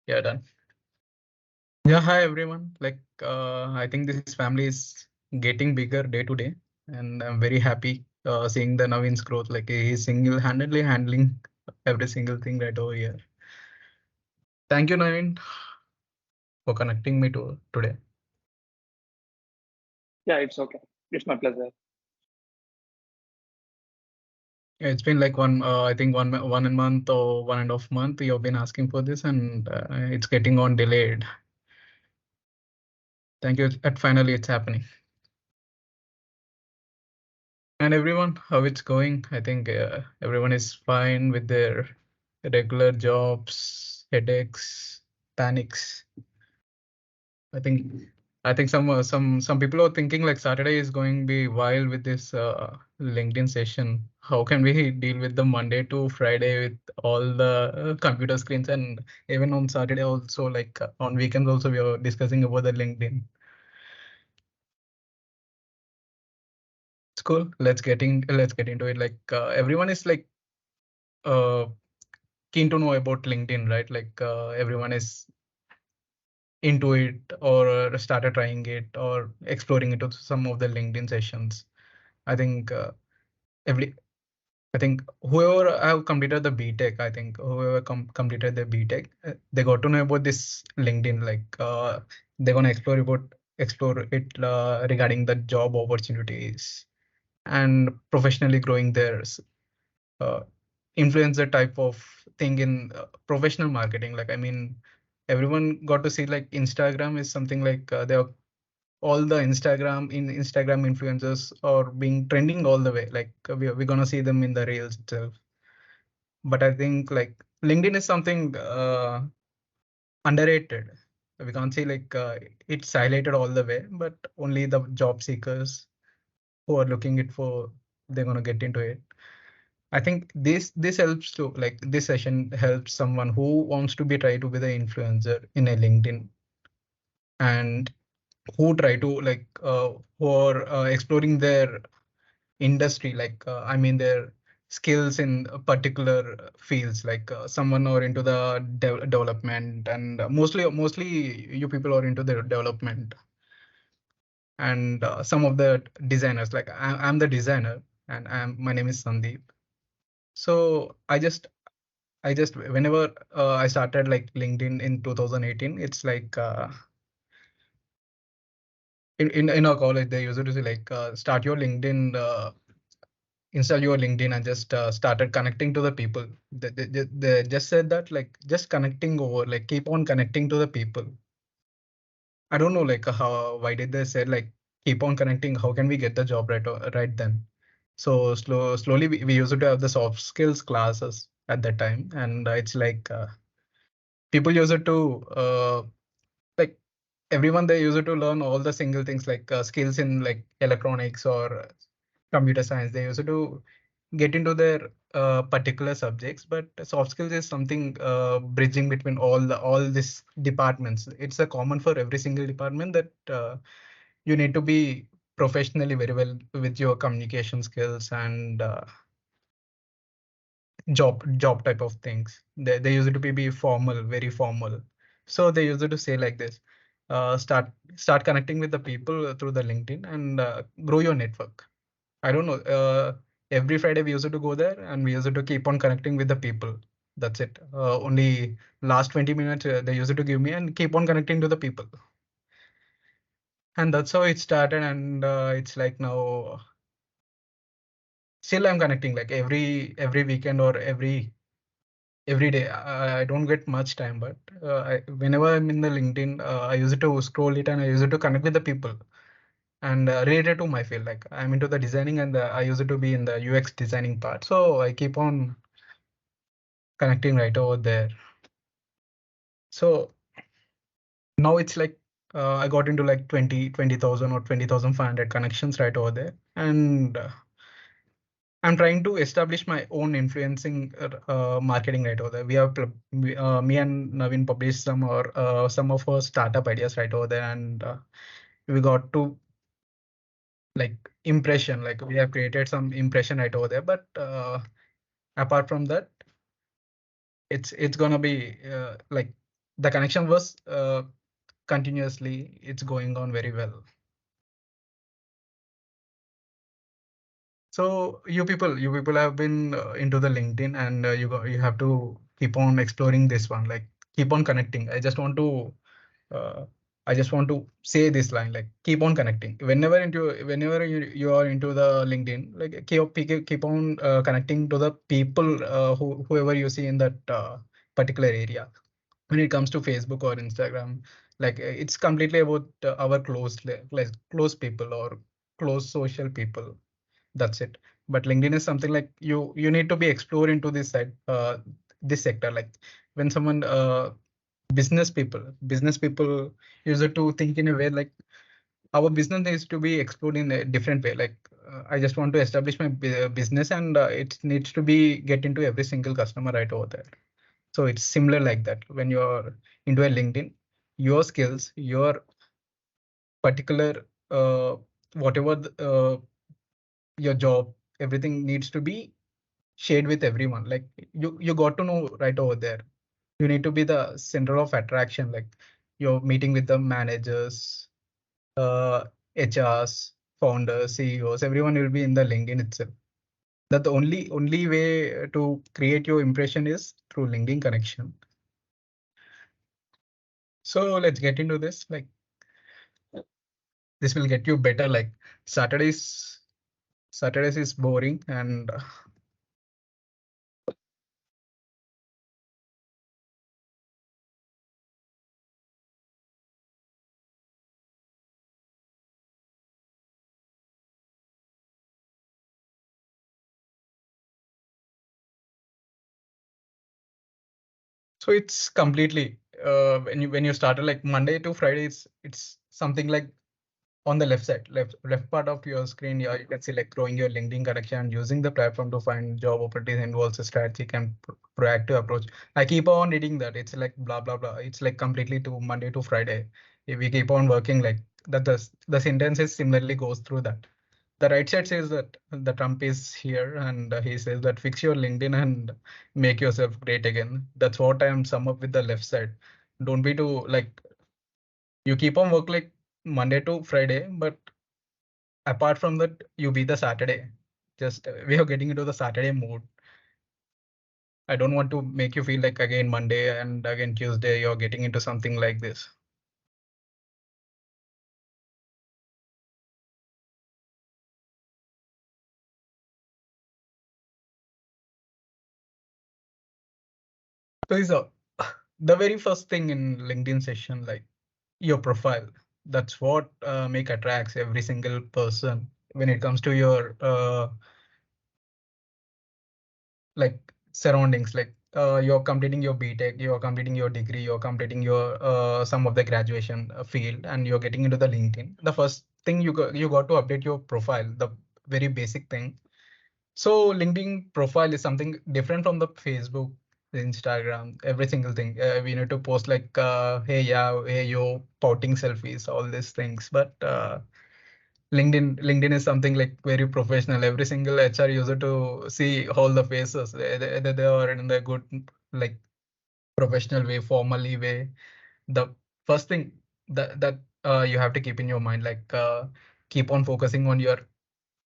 Yeah, done. Yeah, hi everyone. I think this family is getting bigger day to day, and I'm very happy seeing the Navin's growth. Like he's single-handedly handling every single thing right over here. Thank you, Navin, for connecting me to today. Yeah, it's okay. It's my pleasure. Yeah, it's been like I think one and month or 1.5 month. You've been asking for this, and it's getting on delayed. Thank you. And finally, it's happening. And everyone, how it's going? I think everyone is fine with their regular jobs, headaches, panics. I think some people are thinking like Saturday is going to be wild with this LinkedIn session. How can we deal with the Monday to Friday with all the computer screens, and even on Saturday also, like on weekends also, we are discussing about the LinkedIn. It's cool. Let's get into it. Like everyone is like uh, keen to know about LinkedIn, right? Like everyone is into it or started trying it or exploring into some of the LinkedIn sessions. I think every I think whoever have completed the BTech, I think whoever completed the BTech, they got to know about this LinkedIn. Like they're gonna explore it regarding the job opportunities and professionally growing their uh, influencer type of thing in professional marketing. Like, I mean, everyone got to see like Instagram is something like they are all the Instagram influencers are being trending all the way. Like we're gonna see them in the reels itself. But I think like LinkedIn is something underrated. We can't say like it's highlighted all the way, but only the job seekers who are looking it for, they're gonna get into it. I think this helps to like this session helps someone who wants to be try to be the influencer in a LinkedIn, and who try to like who are exploring their industry, like I mean their skills in particular fields, like someone or into the development, and mostly you people are into the development, and some of the designers, like I'm the designer, and my name is Sandeep. So I just whenever I started like LinkedIn in 2018, it's like in our college they used to say like start your LinkedIn, install your LinkedIn and just started connecting to the people. They just said that like just connecting over, like keep on connecting to the people. I don't know like how why did they say like keep on connecting? How can we get the job right then? So slowly we used to have the soft skills classes at that time, and it's like people used to like everyone they used to learn all the single things like skills in like electronics or computer science. They used to get into their particular subjects, but soft skills is something bridging between all these departments. It's a common for every single department that you need to be professionally very well with your communication skills and job type of things. They used to be formal, very formal. So they used to say like this: start connecting with the people through the LinkedIn and grow your network. I don't know. Every Friday we used to go there and we used to keep on connecting with the people. That's it. Only last 20 minutes they used to give me and keep on connecting to the people. And that's how it started. And it's like now still I'm connecting like every weekend or every day. I don't get much time, but whenever I'm in the LinkedIn, I use it to scroll it and I use it to connect with the people and related to my field. Like I'm into the designing and I use it to be in the UX designing part. So I keep on connecting right over there. So now it's like I got into like 20,000 or 20,500 connections right over there. And I'm trying to establish my own influencing marketing right over there. Me and Navin published some of our startup ideas right over there, and we got to like impression. Like we have created some impression right over there. But apart from that, it's gonna be like the connection was continuously, it's going on very well. So you people have been into the LinkedIn, and you have to keep on exploring this one, like keep on connecting. Uh, I just want to say this line, like keep on connecting. Whenever you are into the LinkedIn, like keep on connecting to the people whoever you see in that particular area. When it comes to Facebook or Instagram, like it's completely about our like close people or close social people. That's it. But LinkedIn is something like you need to be explored into this side, this sector. Like when someone business people use it to think in a way like our business needs to be explored in a different way. Like I just want to establish my business, and it needs to be get into every single customer right over there. So it's similar like that. When you're into a LinkedIn, your skills, your particular whatever your job, everything needs to be shared with everyone. Like you got to know right over there. You need to be the center of attraction. Like you're meeting with the managers, HRs, founders, CEOs. Everyone will be in the LinkedIn itself. That the only way to create your impression is through LinkedIn connection. So let's get into this. Like this will get you better. Like Saturdays, Saturdays is boring, and so it's completely when you started like Monday to Friday, it's something like on the left side, left part of your screen. Yeah, you can see like growing your LinkedIn connection, using the platform to find job opportunities involves a strategic and proactive approach. I keep on reading that. It's like blah blah blah. It's like completely to Monday to Friday. If we keep on working like that, the sentences similarly goes through that. The right side says that the Trump is here, and he says that fix your LinkedIn and make yourself great again. That's what I am sum up with the left side. Don't be too like you keep on work like Monday to Friday, but apart from that, you be the Saturday. Just we are getting into the Saturday mood. I don't want to make you feel like again Monday and again Tuesday, you're getting into something like this. So is the very first thing in LinkedIn session, like your profile. That's what make attracts every single person when it comes to your like surroundings. Like you're completing your BTech, you're completing your degree, you're completing your some of the graduation field, and you're getting into the LinkedIn. The first thing you got to update your profile, the very basic thing. So LinkedIn profile is something different from the Facebook, the Instagram, every single thing. We need to post like, hey, yeah, hey, yo, pouting selfies, all these things. But LinkedIn is something like very professional. Every single HR user to see all the faces. They are in the good, like professional way, formally way. The first thing that you have to keep in your mind, like keep on focusing on your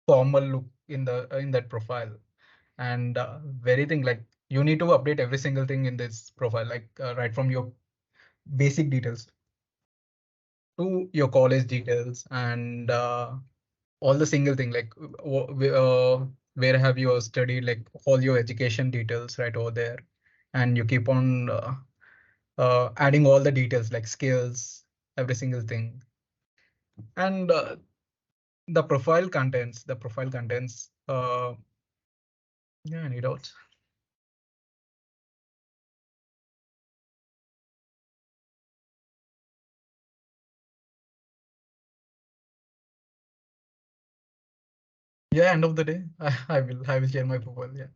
formal look in that profile. And very thing like you need to update every single thing in this profile, like right from your basic details to your college details, and all the single thing like where have you studied, like all your education details right over there. And you keep on adding all the details like skills, every single thing. And the profile contents yeah, any doubts? Yeah, end of the day, I will share my profile. Yeah,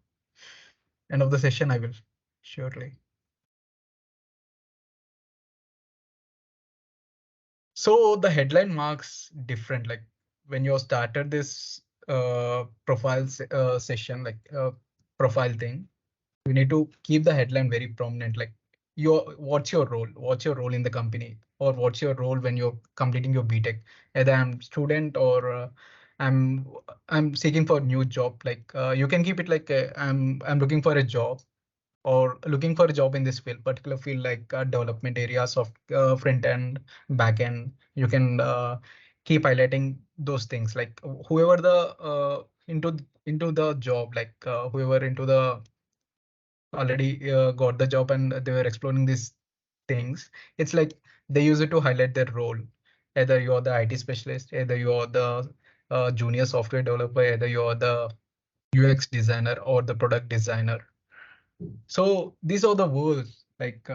end of the session I will surely. So the headline marks different. Like when you started this session, like profile thing, you need to keep the headline very prominent. Like what's your role? What's your role in the company, or what's your role when you're completing your BTech? Either I'm student or I'm I'm seeking for a new job. Like you can keep it like I'm looking for a job or looking for a job in this field, particular field like development areas of front end, back end. You can keep highlighting those things. Like whoever the into the job, like whoever into the already got the job and they were exploring these things. It's like they use it to highlight their role. Either you're the IT specialist, either you're the junior software developer, either you're the UX designer or the product designer. So these are the words like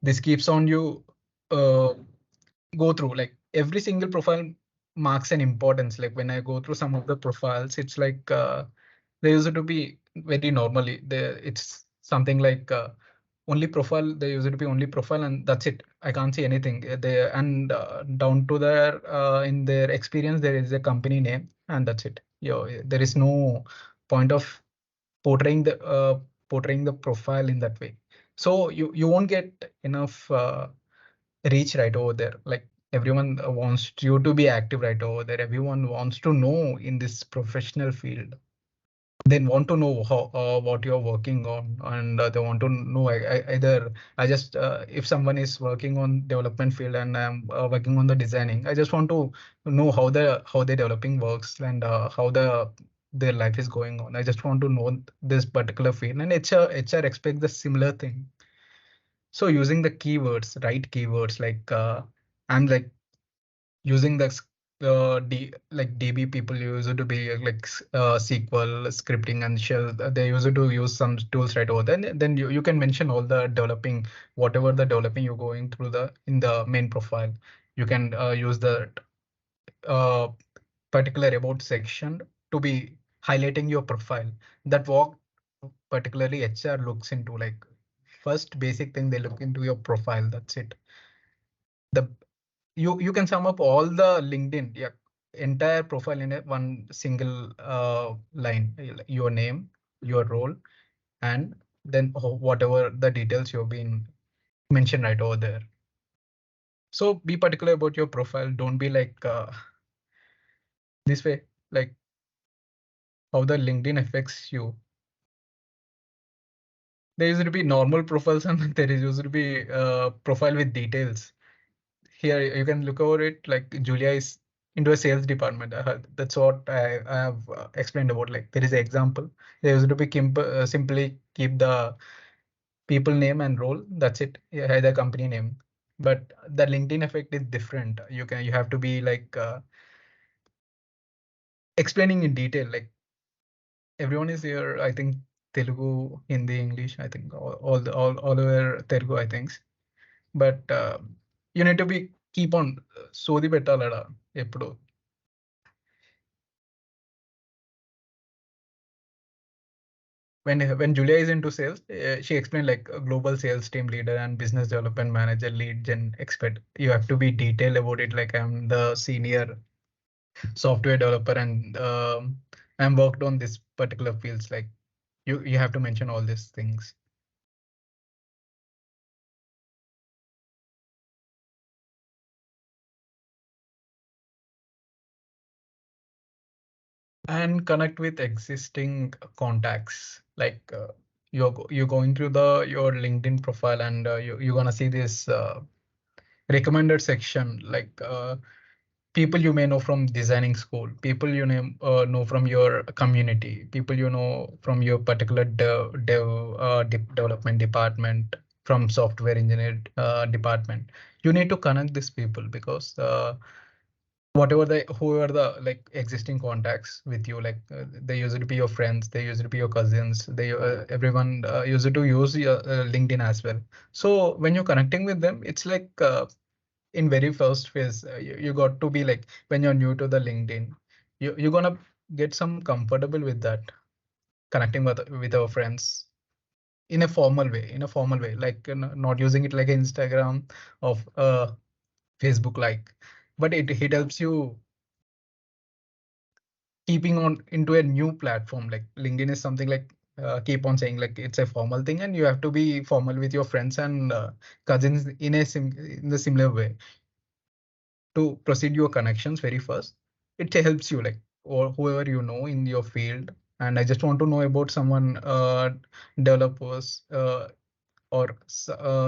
this keeps on you uh, go through like every single profile marks an importance. Like when I go through some of the profiles, it's like they used to be very normally there. It's something like only profile. They used to be only profile and that's it. I can't see anything there. And down to their in their experience, there is a company name and that's it. There is no point of portraying the profile in that way. So you won't get enough reach right over there. Like everyone wants you to be active right over there. Everyone wants to know in this professional field. They want to know how what you're working on, and they want to know either I just if someone is working on development field and I'm working on the designing, I just want to know how the developing works and how their life is going on. I just want to know this particular field, and HR expect the similar thing. So using the keywords, right keywords, like I'm like using the like DB people use it to be like SQL scripting and shell. They use it to use some tools right over there. Then you can mention all the developing, whatever the developing you're going through the in the main profile. You can use the uh, particular about section to be highlighting your profile. That what particularly HR looks into, like first basic thing they look into your profile. That's it. The you can sum up all the LinkedIn, yeah, entire profile in a one single line. Your name, your role, and then whatever the details you've been mentioned right over there. So be particular about your profile. Don't be like this way, like how the LinkedIn affects you. There used to be normal profiles and there is used to be profile with details. Here you can look over it, like Julia is into a sales department. That's what I have explained about. Like there is an example. There used to be simply keep the people name and role. That's it. Yeah, the company name. But the LinkedIn effect is different. You have to be like explaining in detail. Like everyone is here. I think Telugu, Hindi, English. I think all over Telugu. I think. But you need to be keep on సోది పెట్టాలడా ఎప్పుడు. When Julia is into sales, she explained like a global sales team leader and business development manager, lead gen expert. You have to be detailed about it. Like I'm the senior software developer and I'm worked on this particular fields. Like you have to mention all these things. And connect with existing contacts. Like you're going through your LinkedIn profile and you're gonna see this recommended section, like people you may know from designing school, people know from your community, people you know from your particular development department, from software engineer department. You need to connect these people because whatever whoever the like existing contacts with you, like they used to be your friends, they used to be your cousins, they everyone used to use your LinkedIn as well. So when you're connecting with them, it's like in very first phase, you got to be like when you're new to the LinkedIn, you're gonna get some comfortable with that, connecting with our friends in a formal way, like not using it like Instagram of Facebook, like, but it helps you keeping on into a new platform. Like LinkedIn is something like keep on saying like it's a formal thing, and you have to be formal with your friends and cousins in in the similar way to proceed your connections very first. It helps you like or whoever you know in your field. And I just want to know about someone, developers, or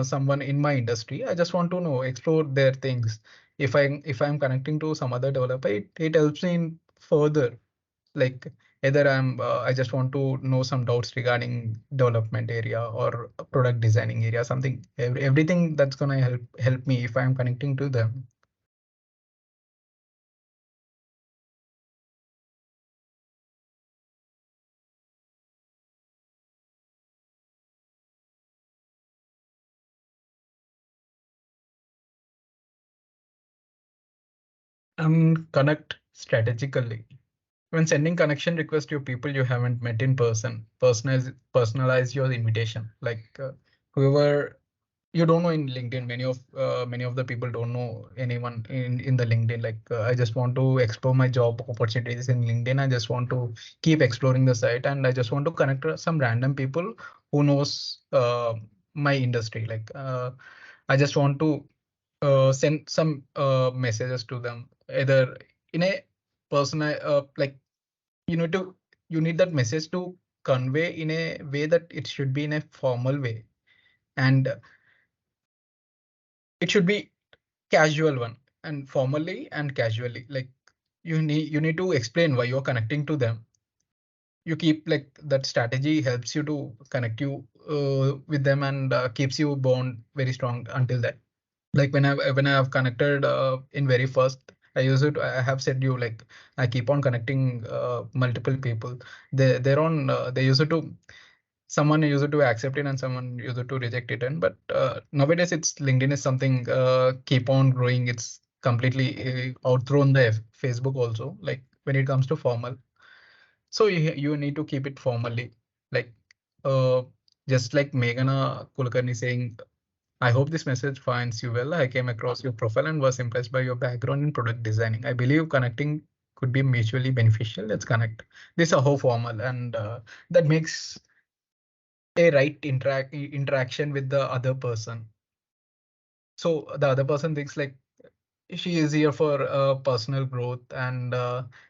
someone in my industry. I just want to know, explore their things. If I'm connecting to some other developer, it helps me in further. Like either I just want to know some doubts regarding development area or product designing area, something, everything that's gonna help me if I'm connecting to them. And connect strategically. When sending connection request to people you haven't met in person, personalize your invitation. Like whoever you don't know in LinkedIn, many of the people don't know anyone in the LinkedIn. Like I just want to explore my job opportunities in LinkedIn. I just want to keep exploring the site, and I just want to connect to some random people who knows my industry. Like I just want to send some messages to them, either in a personal, like you need to you need that message to convey in a way that it should be in a formal way, and it should be casual one, and formally and casually. Like you need to explain why you're connecting to them. You keep like that strategy helps you to connect you with them, and keeps you bond very strong until that. Like when I have connected in very first, I have said you like I keep on connecting multiple people. They're on they used to someone used to accept it and someone used to reject it. And but nowadays it's LinkedIn is something keep on growing. It's completely outthrown the Facebook also, like when it comes to formal. So you need to keep it formally, like uh, just like Meghana Kulkarni saying, I hope this message finds you well. I came across your profile and was impressed by your background in product designing. I believe connecting could be mutually beneficial. Let's connect. This is a whole formal, and that makes a right interaction with the other person. So the other person thinks like she is here for personal growth, and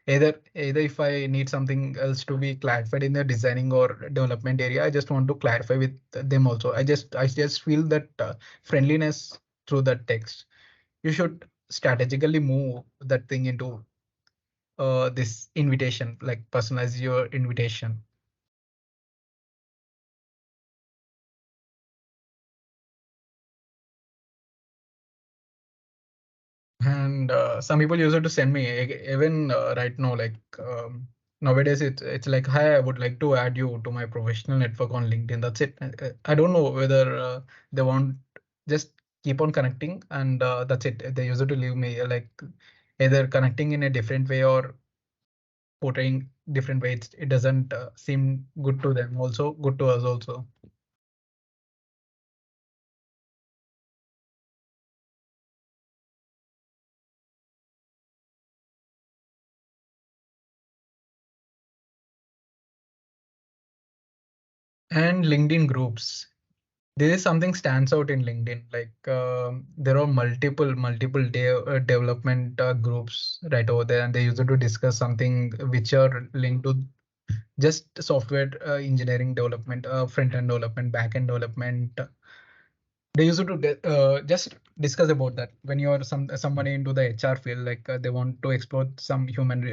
either if I need something else to be clarified in the designing or development area, I just want to clarify with them also. I just feel that friendliness through that text. You should strategically move that thing into this invitation, like personalize your invitation. And some people use it to send me even right now, like nowadays it's like, hi, I would like to add you to my professional network on LinkedIn. That's it. I don't know whether they want just keep on connecting, and that's it. They use it to leave me like either connecting in a different way or portraying different way. It doesn't seem good to them, also good to us also. And LinkedIn groups. There is something stands out in LinkedIn. Like there are multiple development groups right over there, and they used to discuss something which are linked to just software engineering development, front end development, back end development. They used to just discuss about that. When you're somebody into the HR field, like they want to explore some human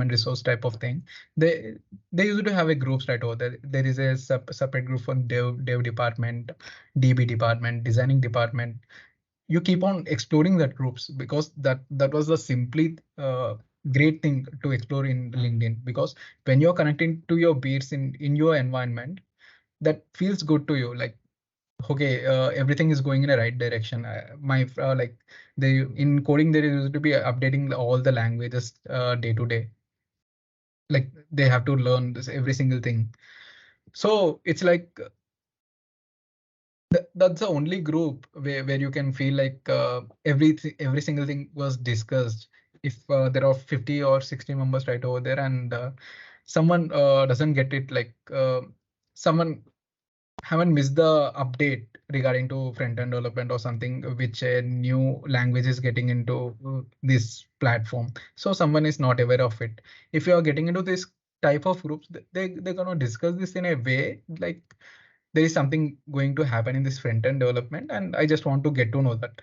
resource type of thing, they they used to have a groups right over there. There is a separate group for dev department, DB department, designing department. You keep on exploring that groups, because that was the simply great thing to explore in LinkedIn. Because when you're connecting to your peers in your environment, that feels good to you. Like okay, everything is going in a right direction. My like they in coding there used to be updating all the languages day to day. Like they have to learn this every single thing. So it's like that's the only group where you can feel like every single thing was discussed. If there are 50 or 60 members right over there, and someone doesn't get it, like someone haven't missed the update regarding to front-end development or something which a new language is getting into this platform. So someone is not aware of it. If you are getting into this type of groups, they're gonna discuss this in a way like there is something going to happen in this front-end development, and I just want to get to know that.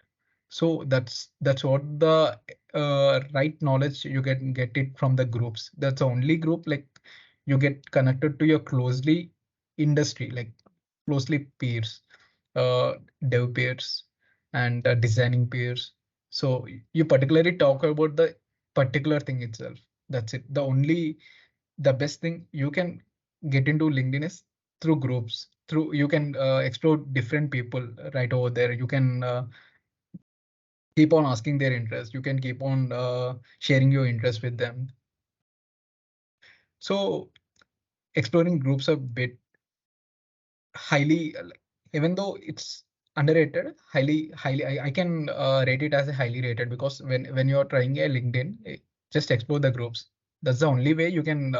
So that's what the right knowledge you get it from the groups. That's the only group like you get connected to your closely industry, like closely peers, uh, dev peers, and designing peers. So you particularly talk about the particular thing itself. That's it. The best thing you can get into LinkedIn is through groups. Through you can explore different people right over there. You can keep on asking their interest. You can keep on sharing your interest with them. So exploring groups a bit highly, even though it's underrated, highly, I can rate it as a highly rated, because when you're trying a LinkedIn, just explore the groups. That's the only way you can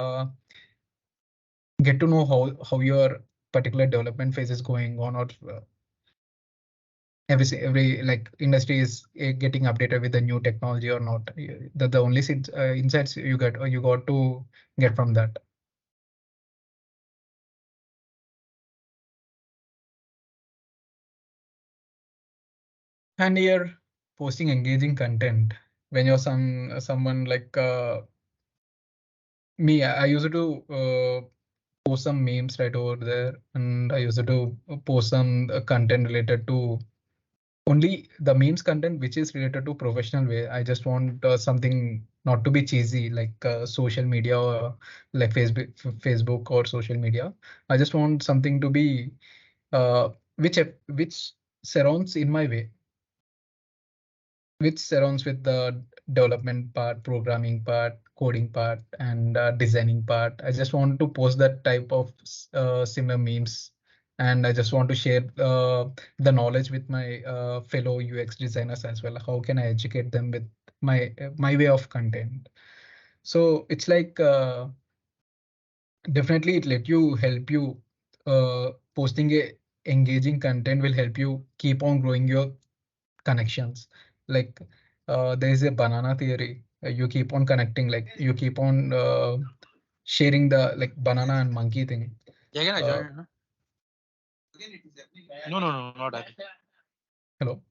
get to know how your particular development phase is going on, or every like industry is getting updated with the new technology or not. That the only insights you get, or you got to get from that. And you're posting engaging content when you're someone like me. I used to post some memes right over there, and I used to post some content related to only the memes content which is related to professional way. I just want something not to be cheesy like social media, or like Facebook or social media. I just want something to be uh, which surrounds in my way, which surrounds with the development part, programming part, coding part, and designing part. I just want to post that type of similar memes, and I just want to share the knowledge with my fellow UX designers as well. How can I educate them with my way of content? So it's like definitely it let you help you posting a engaging content will help you keep on growing your connections. Like there is a banana theory. You keep on connecting, like you keep on sharing the like banana and monkey thing. Yeah, can I Uh, join? No, no, no, not that. hello,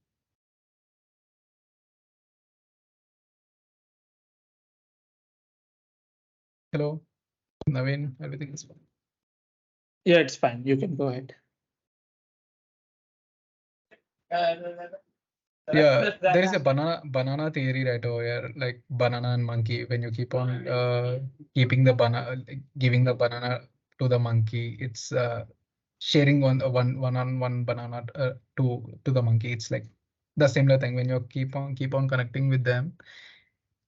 hello, Naveen, everything is fine. Yeah, it's fine. You can go ahead. Yeah, there is a banana theory right over here, like banana and monkey. When you keep on keeping the banana, giving the banana to the monkey, it's sharing one banana to the monkey. It's like the similar thing. When you keep on connecting with them,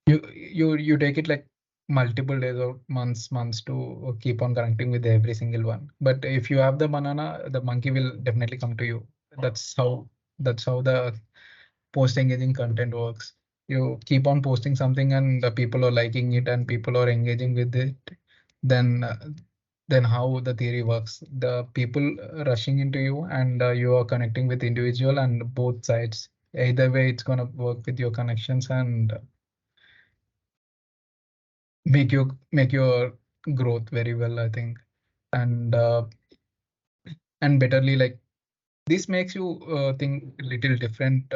you take it like multiple days or months to keep on connecting with every single one. But if you have the banana, the monkey will definitely come to you. That's how the post engaging content works. You keep on posting something, and the people are liking it, and people are engaging with it. Then then how the theory works? The people rushing into you, and you are connecting with individual and both sides. Either way, it's gonna work with your connections and make your growth very well, I think. And and betterly, like this makes you think a little different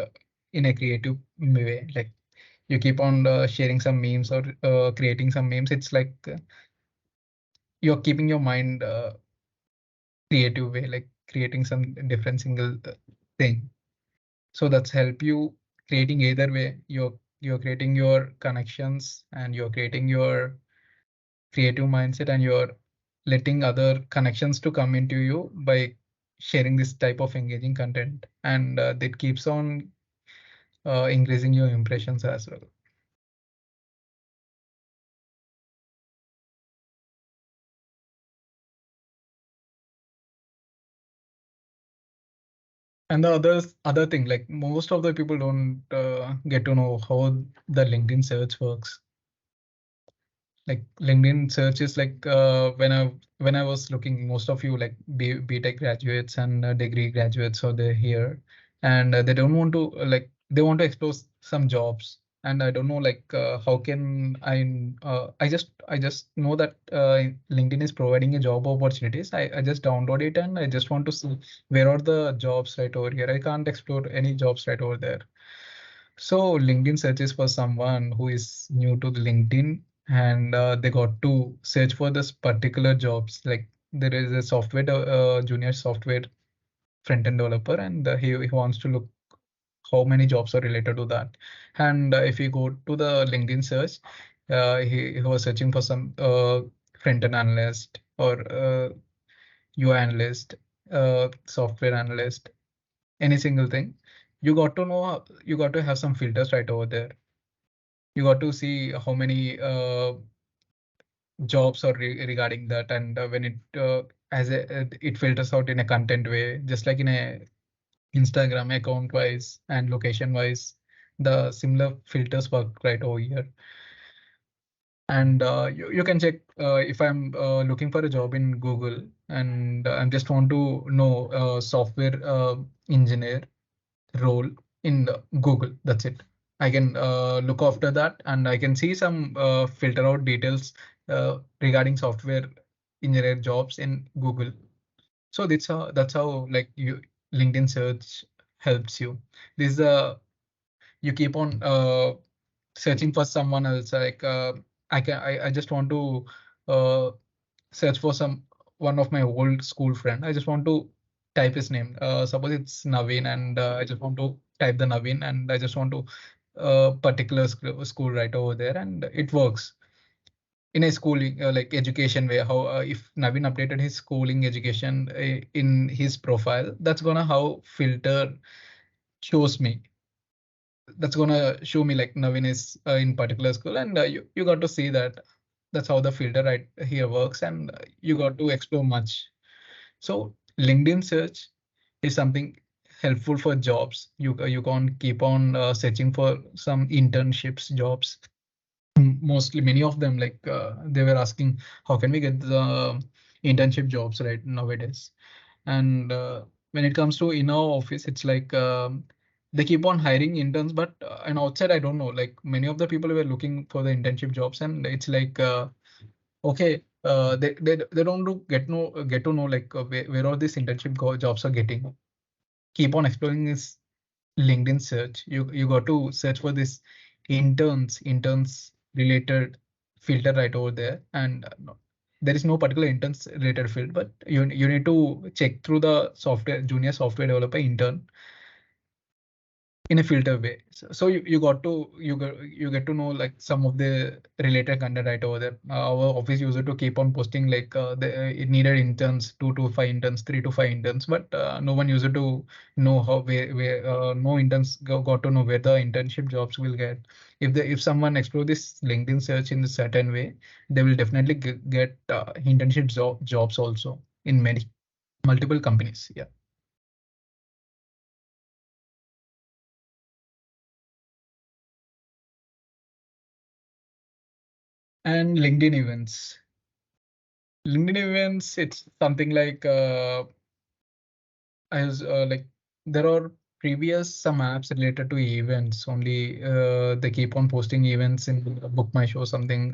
in a creative way. Like you keep on sharing some memes or creating some memes. It's like you're keeping your mind creative way, like creating some different single thing. So that's help you creating either way. You're creating your connections, and you're creating your creative mindset, and you're letting other connections to come into you by sharing this type of engaging content, and that keeps on increasing your impressions as well. And the other thing, like most of the people don't get to know how the LinkedIn search works. Like LinkedIn search is like when I was looking, most of you like BTech graduates and degree graduates are there here, and they don't want to they want to explore some jobs. And I don't know how can I just know that LinkedIn is providing a job opportunities. I just download it and I just want to see where are the jobs right over here. I can't explore any jobs right over there. So LinkedIn searches for someone who is new to the LinkedIn, and they got to search for this particular jobs. Like there is a junior software front-end developer, and he wants to look how many jobs are related to that. And if you go to the LinkedIn search, he was searching for some front-end analyst or UI analyst, software analyst, any single thing. You got to know, you got to have some filters right over there. You got to see how many jobs are regarding that, and when it filters out in a content way, just like in a Instagram account wise and location wise, the similar filters work right over here. And you can check if I'm looking for a job in Google, and I just want to know software engineer role in Google. That's it. I can look after that, and I can see some filter out details regarding software engineer jobs in Google. So that's how like you LinkedIn search helps you. This is you keep on searching for someone else. I just want to uh, search for one of my old school friend. I just want to type his name. Suppose it's Naveen, and I just want to type the Naveen, and I just want to particular school right over there, and it works in a schooling like education way. How if Naveen updated his schooling education in his profile, that's gonna how filter shows me. That's gonna show me like Naveen is in particular school, and you got to see that. That's how the filter right here works, and you got to explore much. So LinkedIn search is something helpful for jobs. You can't keep on searching for some internships jobs. Mostly many of them they were asking how can we get the internship jobs right nowadays. And when it comes to in our office, it's they keep on hiring interns, but and outside I don't know, like many of the people were looking for the internship jobs, and it's okay, they don't get to know where all these internship jobs are getting. Keep on exploring this LinkedIn search. You got to search for this interns related filter right over there, and there is no particular interns related field, but you need to check through the software junior software developer intern in a filter way. So you get to know like some of the related content right over there. Our office used to keep on posting it needed interns, 2 to 5 interns, 3 to 5 interns, but no one used to know how where no interns got to know where the internship jobs will get. If someone explore this LinkedIn search in a certain way, they will definitely get internship jobs also in many multiple companies. Yeah. And LinkedIn events. LinkedIn events, it's something as there are previous some apps related to events only. They keep on posting events in Book My Show something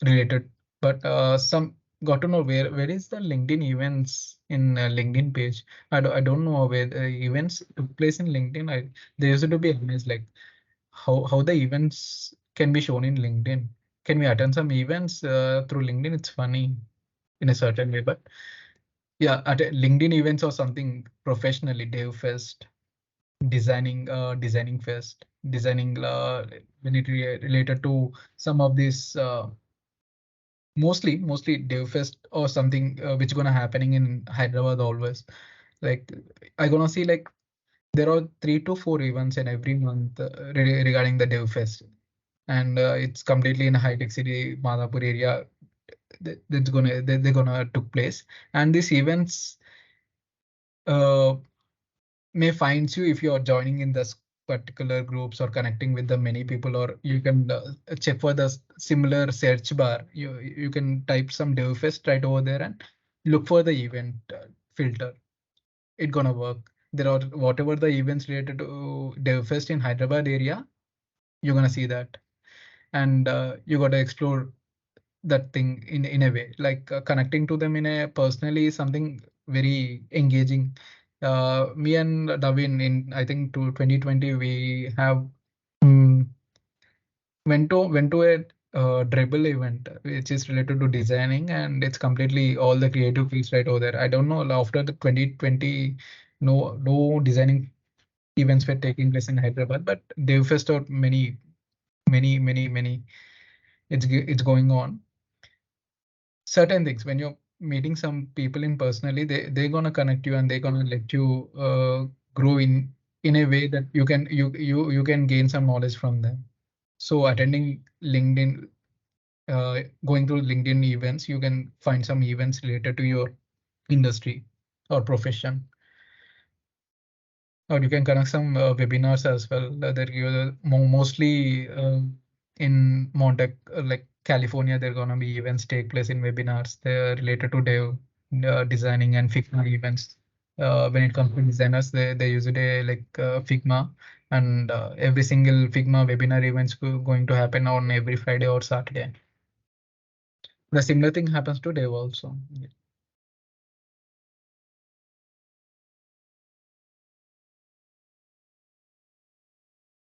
related, but some got to know where is the LinkedIn events in LinkedIn page. I don't know where the events took place in LinkedIn. They used to be amazed like how the events can be shown in LinkedIn. Can we attend some events through LinkedIn? It's funny in a certain way, but yeah, at LinkedIn events or something professionally, Dev Fest, designing fest, designing when it related to some of these mostly Dev Fest or something which gonna happening in Hyderabad always. Like I gonna see like there are 3 to 4 events in every month regarding the Dev Fest, and it's completely in high tech city, Madhapur area. They're gonna took place, and these events uh, may find you if you're joining in this. particular groups or connecting with the many people, or you can check for the similar search bar. You can type some DevFest right over there and look for the event filter. It gonna work. There are whatever the events related to DevFest in Hyderabad area, you're gonna see that, and you gotta explore that thing in a way, like connecting to them in a personally is something very engaging. Me and Davin in I think to 2020 we have mm, went to a dribble event which is related to designing, and it's completely all the creative fields right over there. I don't know after the 2020 no designing events were taking place in Hyderabad, but DevFest or many it's going on. Certain things when you're meeting some people in personally, they're gonna connect you and they're gonna let you grow in a way that you can gain some knowledge from them. So attending LinkedIn, going to LinkedIn events, you can find some events related to your industry or profession, or you can connect some webinars as well. That you mostly in Montauk, like California, there are gonna be events take place in webinars. They're related to designing and Figma events. When it comes to designers, they use it like Figma, and every single Figma webinar events going to happen on every Friday or Saturday. The similar thing happens to Dev also.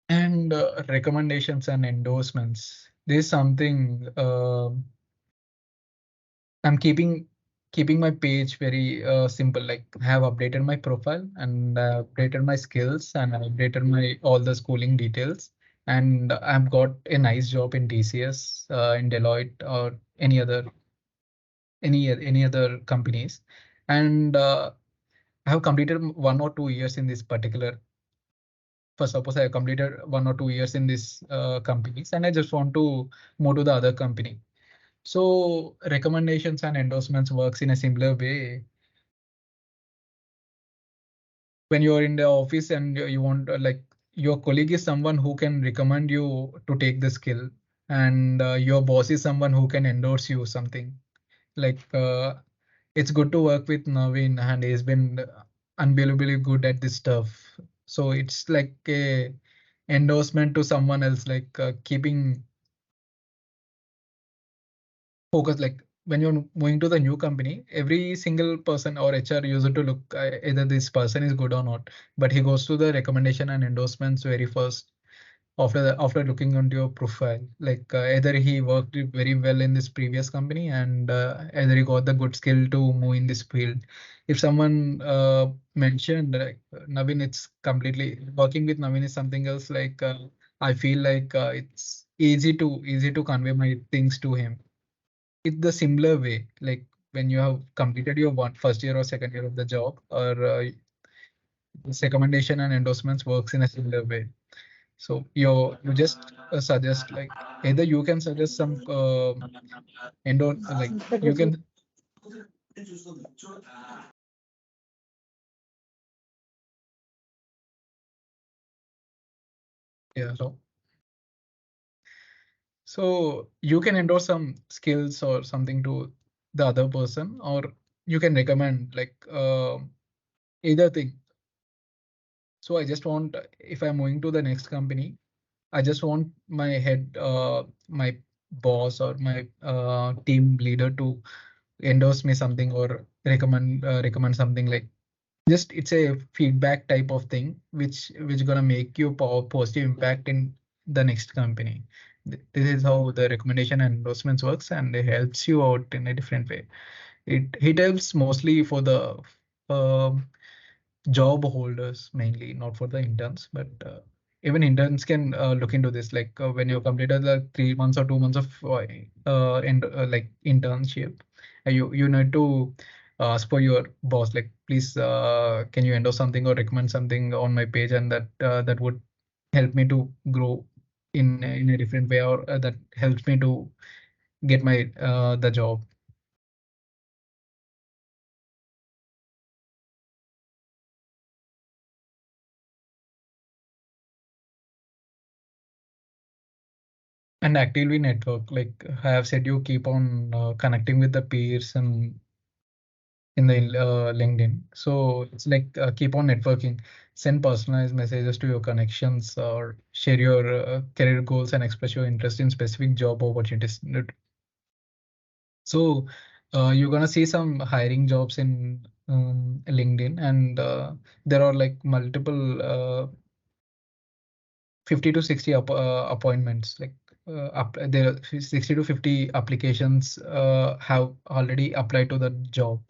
And recommendations and endorsements. This is something I'm keeping my page very simple. Like I have updated my profile and updated my skills and updated my all the schooling details. And I've got a nice job in TCS, in Deloitte, or any other companies. And I have completed 1 or 2 years in this particular. For suppose I have completed 1 or 2 years in this companies, and I just want to move to the other company. So recommendations and endorsements works in a similar way. When you're in the office and you want like your colleague is someone who can recommend you to take the skill, and your boss is someone who can endorse you something. Like it's good to work with Naveen, and he's been unbelievably good at this stuff. So it's like a endorsement to someone else, like keeping focus. Like when you're moving to the new company, every single person or HR user to look either this person is good or not, but he goes to the recommendation and endorsements very first after looking onto your profile. Like either he worked very well in this previous company, and either he got the good skill to move in this field. If someone mentioned like Naveen, it's completely working with Naveen is something else. Like I feel like it's easy to convey my things to him. It's the similar way, like when you have completed your first year or second year of the job, or this recommendation and endorsements works in a similar way. So you just suggest, like either you can suggest some like you can, yeah. So you can endorse some skills or something to the other person, or you can recommend like either thing. So I just want, if I'm moving to the next company, I just want my my boss or my team leader to endorse me something or recommend something. Like just it's a feedback type of thing, which gonna make you positive impact in the next company. This is how the recommendation and endorsements works, and it helps you out in a different way. It helps mostly for the um job holders mainly, not for the interns, but even interns can look into this. Like when you completed the 3 months or 2 months of like internship, you need to ask for your boss, like please can you endorse something or recommend something on my page, and that would help me to grow in a different way, or that helps me to get my the job. And actively network, like I have said, you keep on connecting with the peers and in the LinkedIn. So it's like keep on networking, send personalized messages to your connections, or share your career goals and express your interest in specific job opportunities. So you're gonna see some hiring jobs in LinkedIn, and there are like multiple 50 to 60 appointments. Like there are 60 to 50 applications have already applied to the job,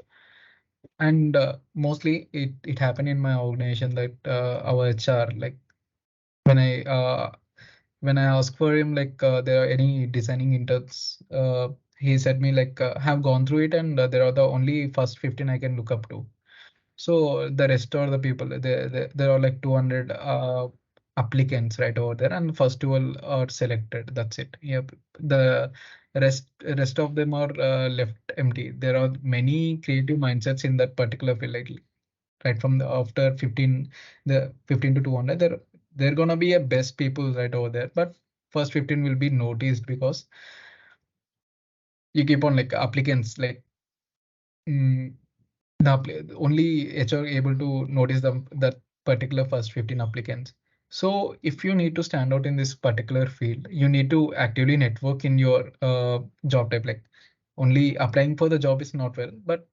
and mostly it happened in my organization that our HR, like when I uh, when I asked for him, like there are any designing interns, he said me like have gone through it, and there are the only first 15 I can look up to. So the rest are the people. There are like 200 applicants right over there, and first 12 are selected. That's it. Yep. The rest of them are left empty. There are many creative mindsets in that particular field. Like right from the after 15, the 15 to 200, they're gonna be a best people right over there. But first 15 will be noticed because you keep on like applicants like. mm, only HR able to notice that particular first 15 applicants. So if you need to stand out in this particular field, you need to actively network in your job type. Like only applying for the job is not well, but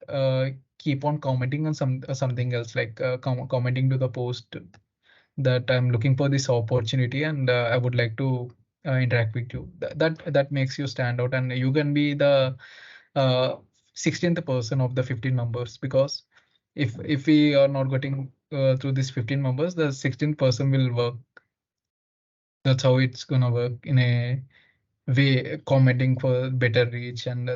keep on commenting on something else, like commenting to the post that I'm looking for this opportunity, and I would like to interact with you. That makes you stand out, and you can be the uh, 16th person of the 15 members, because if we are not getting through this 15 members, the 16th person will work. That's how it's gonna work in a way, commenting for better reach, and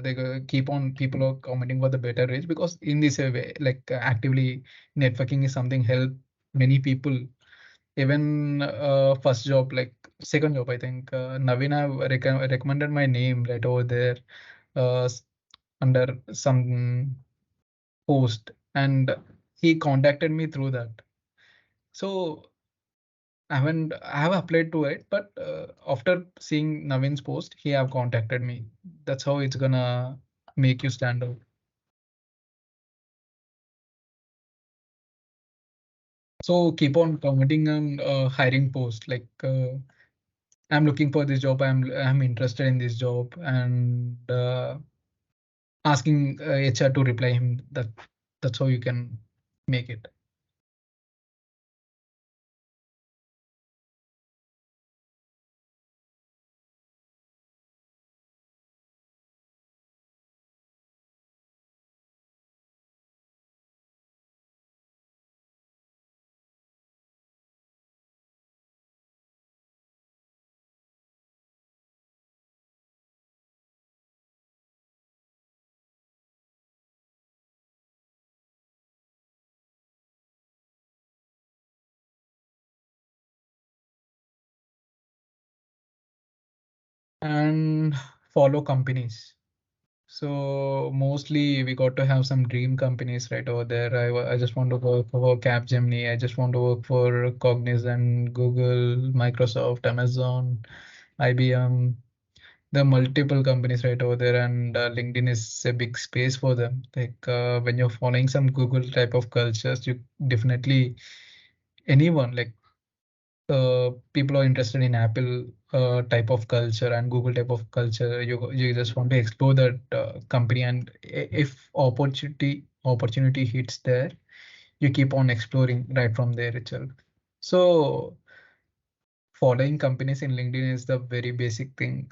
keep on people are commenting for the better reach, because in this way, like actively networking is something help many people. Even first job, like second job, I think Naveen have recommended my name right over there uh, under some post, and he contacted me through that. So I have applied to it, but after seeing Naveen's post, he have contacted me. That's how it's gonna make you stand out. So keep on commenting on hiring post, like I'm looking for this job. I'm interested in this job, and asking HR to reply him. That's how you can make it. And follow companies. So mostly we got to have some dream companies right over there. I just want to work for Capgemini. I just want to work for Cognizant, Google, Microsoft, Amazon, IBM. There are multiple companies right over there, and LinkedIn is a big space for them. Like when you're following some Google type of cultures, you definitely anyone like people are interested in Apple type of culture and Google type of culture. You just want to explore that company, and if opportunity hits there, you keep on exploring right from there itself. So following companies in LinkedIn is the very basic thing.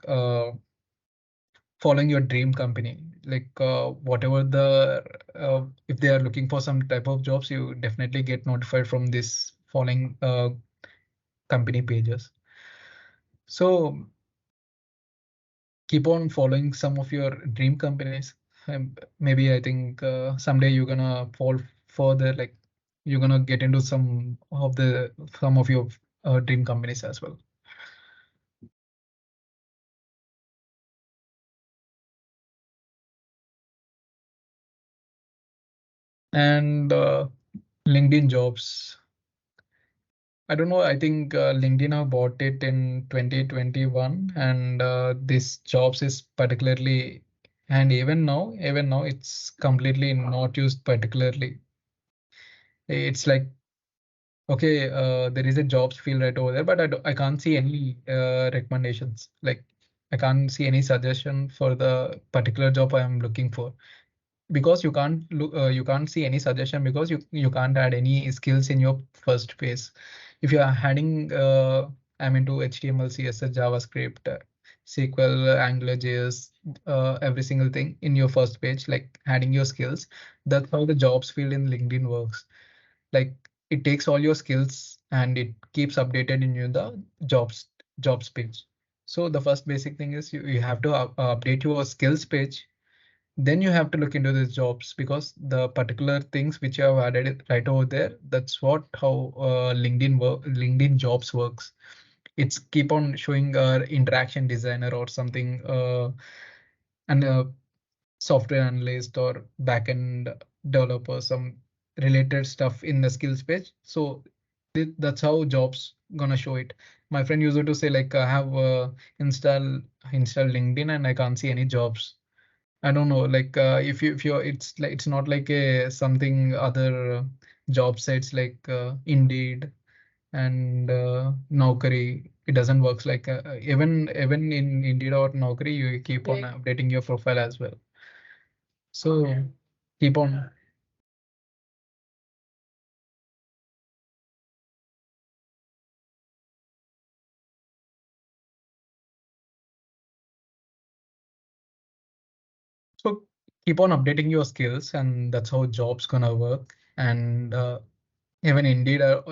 Following your dream company, like whatever if they are looking for some type of jobs, you definitely get notified from this following company pages. So keep on following some of your dream companies. Maybe I think someday you're gonna fall further, like you're gonna get into some of your dream companies as well. And LinkedIn jobs. I don't know. I think LinkedIn have bought it in 2021, and this jobs is particularly, and even now, it's completely not used particularly. It's like, okay, there is a jobs field right over there, but I can't see any recommendations. Like I can't see any suggestion for the particular job I am looking for, because you can't look, you can't see any suggestion because you can't add any skills in your first phase. If you are adding, I'm into HTML, CSS, JavaScript, SQL, Angular, JS, every single thing in your first page, like adding your skills. That's how the jobs field in LinkedIn works. Like it takes all your skills and it keeps updated in the jobs page. So the first basic thing is you have to update your skills page. Then you have to look into these jobs, because the particular things which you have added right over there, that's what how LinkedIn jobs works. It's keep on showing interaction designer or something, and software analyst or backend developer, some related stuff in the skills page. So that's how jobs gonna show it. My friend used to say like, I have install LinkedIn and I can't see any jobs. I don't know, like if you it's like it's not like a something other job sites like Indeed and Naukri. It doesn't work like even in Indeed or Naukri, you keep on updating your profile as well. So keep on. So keep on updating your skills, and that's how jobs gonna work. And even Indeed or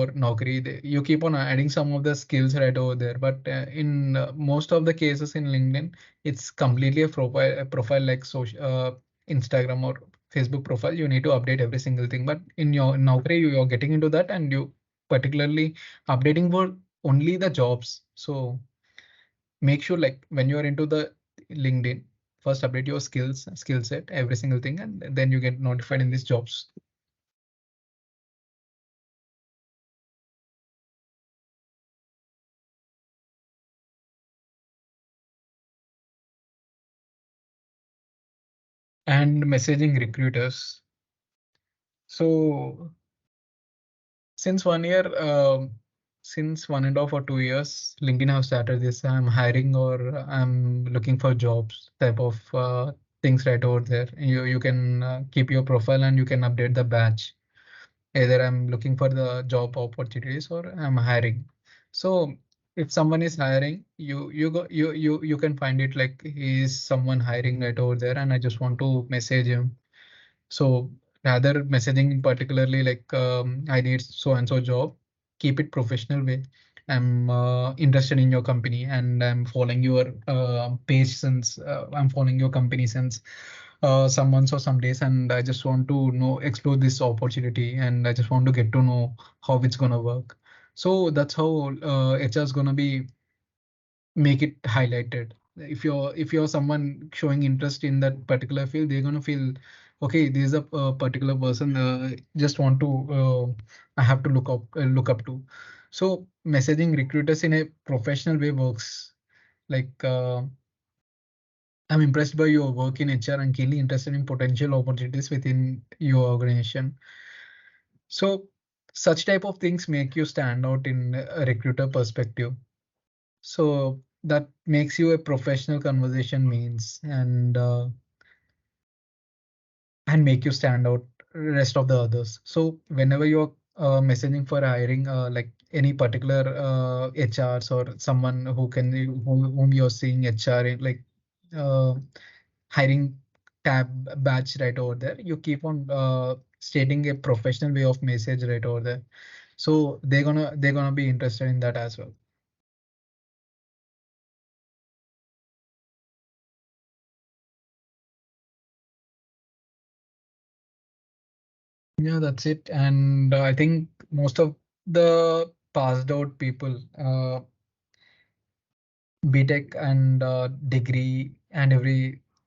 Naukri, you keep on adding some of the skills right over there. But in most of the cases in LinkedIn, it's completely a profile like social, Instagram or Facebook profile. You need to update every single thing. But in your Naukri, you're getting into that, and you particularly updating for only the jobs. So make sure like when you are into the LinkedIn, first update your skill set, every single thing, and then you get notified in these jobs. And messaging recruiters. So since 1 year, since 1.5 or 2 years, LinkedIn have started this I'm hiring or I'm looking for jobs type of things right over there. You can keep your profile and you can update the badge. Either I'm looking for the job opportunities or I'm hiring. So if someone is hiring, you can find it like he's someone hiring right over there, and I just want to message him. So rather messaging particularly like, I need so and so job, keep it professional way. I'm interested in your company and I'm following your page since I'm following your company since some months or some days, and I just want to know explore this opportunity and I just want to get to know how it's gonna work. So that's how HR is gonna be make it highlighted. If you're someone showing interest in that particular field, they're gonna feel okay, this is a particular person, just want to I have to look up to. So messaging recruiters in a professional way works like, I'm impressed by your work in HR and keenly interested in potential opportunities within your organization. So such type of things make you stand out in a recruiter perspective. So that makes you a professional conversation means, and make you stand out rest of the others. So whenever you're messaging for hiring, like any particular HRs or someone whom you're seeing HR in, like uh, hiring tab batch right over there, you keep on stating a professional way of message right over there. So they're gonna be interested in that as well. Yeah, that's it. And I think most of the passed out people, BTech and degree and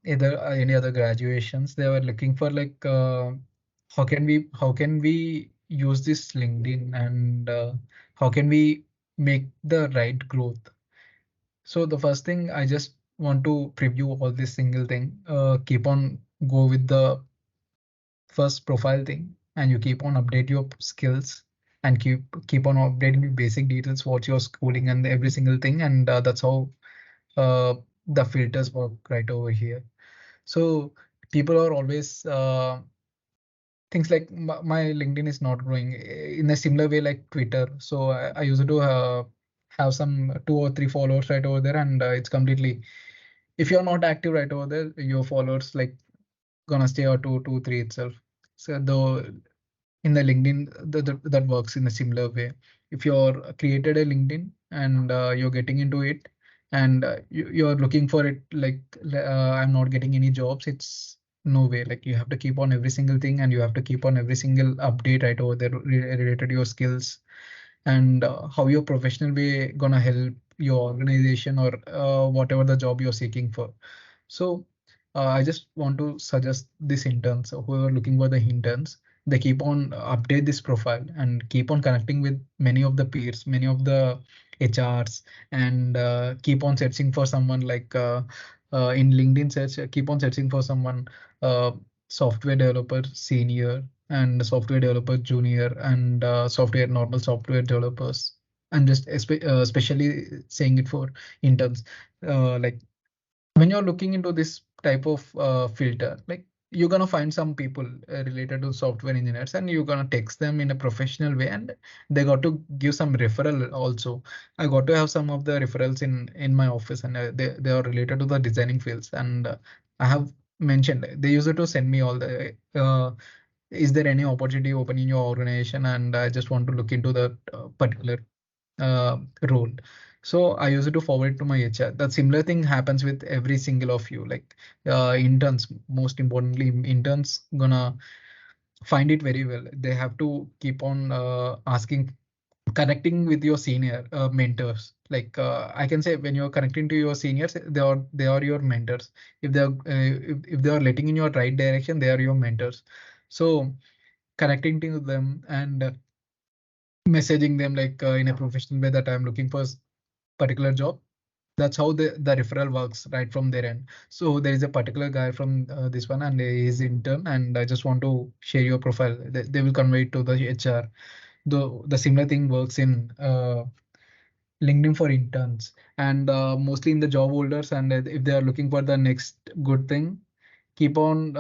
either any other graduations, they were looking for like, how can we use this LinkedIn and how can we make the right growth. So the first thing, I just want to preview all this single thing. Keep on go with the first profile thing, and you keep on update your skills, and keep on updating your basic details, what your schooling and every single thing, and that's how uh, the filters work right over here. So people are always things like my LinkedIn is not growing in a similar way like Twitter. So I used to have some 2 or 3 followers right over there, and it's completely, if you're not active right over there, your followers like gonna stay or 2, 2, 3 itself. So though in the LinkedIn, that works in a similar way. If you're created a LinkedIn and you're getting into it, and you're looking for it, like I'm not getting any jobs, it's no way. Like you have to keep on every single thing, and you have to keep on every single update right over there related to your skills, and how your professional way gonna help your organization, or whatever the job you're seeking for. So I just want to suggest this interns, who are looking for the interns, they keep on update this profile and keep on connecting with many of the peers, many of the HRs, and keep on searching for someone like in LinkedIn search, keep on searching for someone, uh, software developer senior and software developer junior, and normal software developers. And just especially saying it for interns, like when you're looking into this type of filter, like you're gonna find some people related to software engineers, and you're gonna text them in a professional way, and they got to give some referral also. I got to have some of the referrals in my office, and they are related to the designing fields, and I have mentioned they used to send me all the is there any opportunity open in your organization, and I just want to look into that particular role. So I use it to forward to my HR. That similar thing happens with every single of you. Like interns, most importantly, interns gonna find it very well. They have to keep on asking, connecting with your senior mentors. Like I can say, when you're connecting to your seniors, they are your mentors. If they're if they are letting in your right direction, they are your mentors. So connecting to them and messaging them like in a professional way that I'm looking for particular job. That's how the referral works right from their end. So there is a particular guy from this one, and he is intern, and I just want to share your profile. They will convey it to the HR. The similar thing works in LinkedIn for interns, and mostly in the job holders. And if they are looking for the next good thing, keep on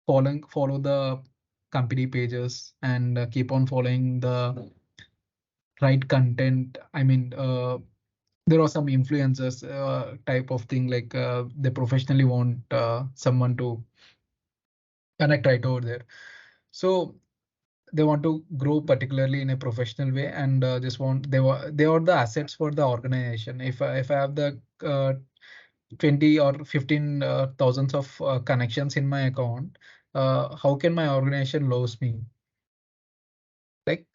follow the company pages, and keep on following the right content. I mean, there are some influencers type of thing, like they professionally want someone to connect right over there. So they want to grow particularly in a professional way, and just want they are the assets for the organization. If I have the 20 or 15 thousands of connections in my account, how can my organization lose me? Like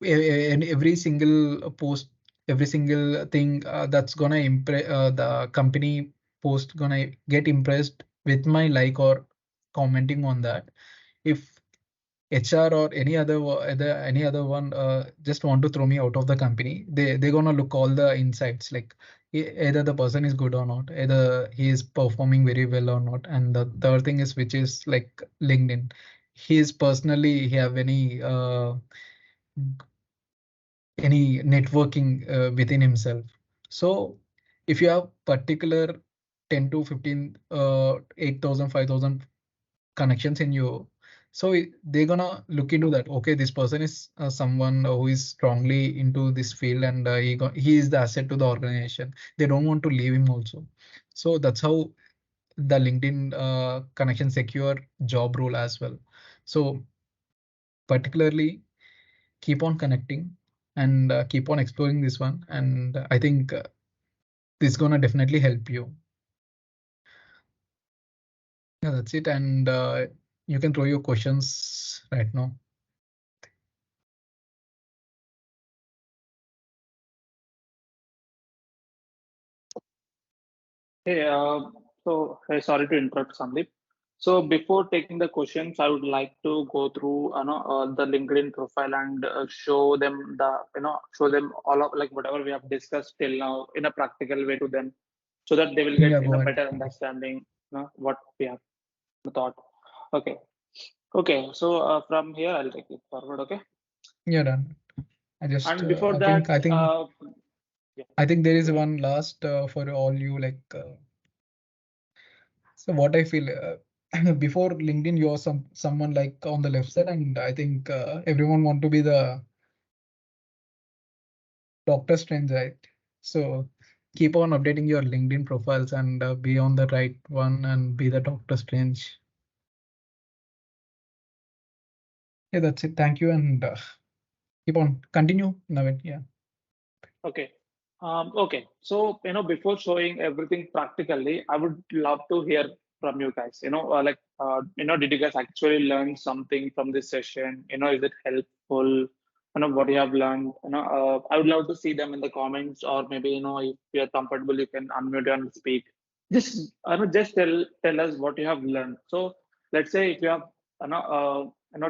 and every single post, every single thing that's gonna impress the company post gonna get impressed with my like or commenting on that. If HR or any other one just want to throw me out of the company, they're gonna look all the insights, like either the person is good or not, either he is performing very well or not. And the third thing is, which is like LinkedIn, he have any networking within himself. So if you have particular 10 to 15 8,000 5,000 connections in you, so they're gonna look into that. Okay, this person is someone who is strongly into this field, and he is the asset to the organization. They don't want to leave him also. So that's how the LinkedIn connection secure job role as well. So particularly keep on connecting, and keep on exploring this one. And I think this is gonna definitely help you. Yeah, that's it. And you can throw your questions right now. Hey, sorry to interrupt, Sandeep. So before taking the questions, I would like to go through the LinkedIn profile and show them show them all of like whatever we have discussed till now in a practical way to them, so that they will get Yeah, go ahead. better understanding what we have thought. Okay, okay. So from here I'll take it forward. Okay, Yeah, done. I just and before I that, think I think yeah, I think there go is ahead. one last for all you like. So what I feel before LinkedIn, you're someone like on the left side, and I think everyone want to be the Doctor Strange, right? So keep on updating your LinkedIn profiles and be on the right one and be the Doctor Strange. Yeah, that's it. Thank you, and keep on continue, Navin. Yeah. Okay. Okay. So, before showing everything practically, I would love to hear from you guys. Did you guys actually learn something from this session? Is it helpful? What you have learned. I would love to see them in the comments, or maybe, if you're comfortable, you can unmute and speak. Just tell us what you have learned. So, let's say if you have,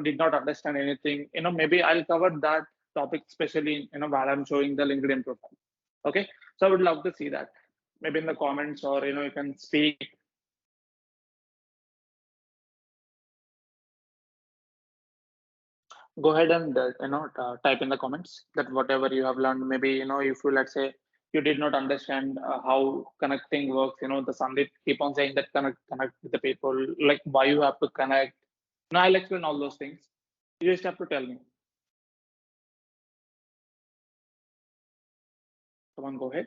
did not understand anything, maybe I'll cover that topic, especially while I'm showing the LinkedIn profile. Okay, so I would love to see that maybe in the comments, or you can speak. Go ahead and type in the comments that whatever you have learned. Maybe if you, let's say, you did not understand how connecting works. The Sandeep keep on saying that connect with the people, like why you have to connect. Now I'll explain all those things. You just have to tell me. Come on, go ahead.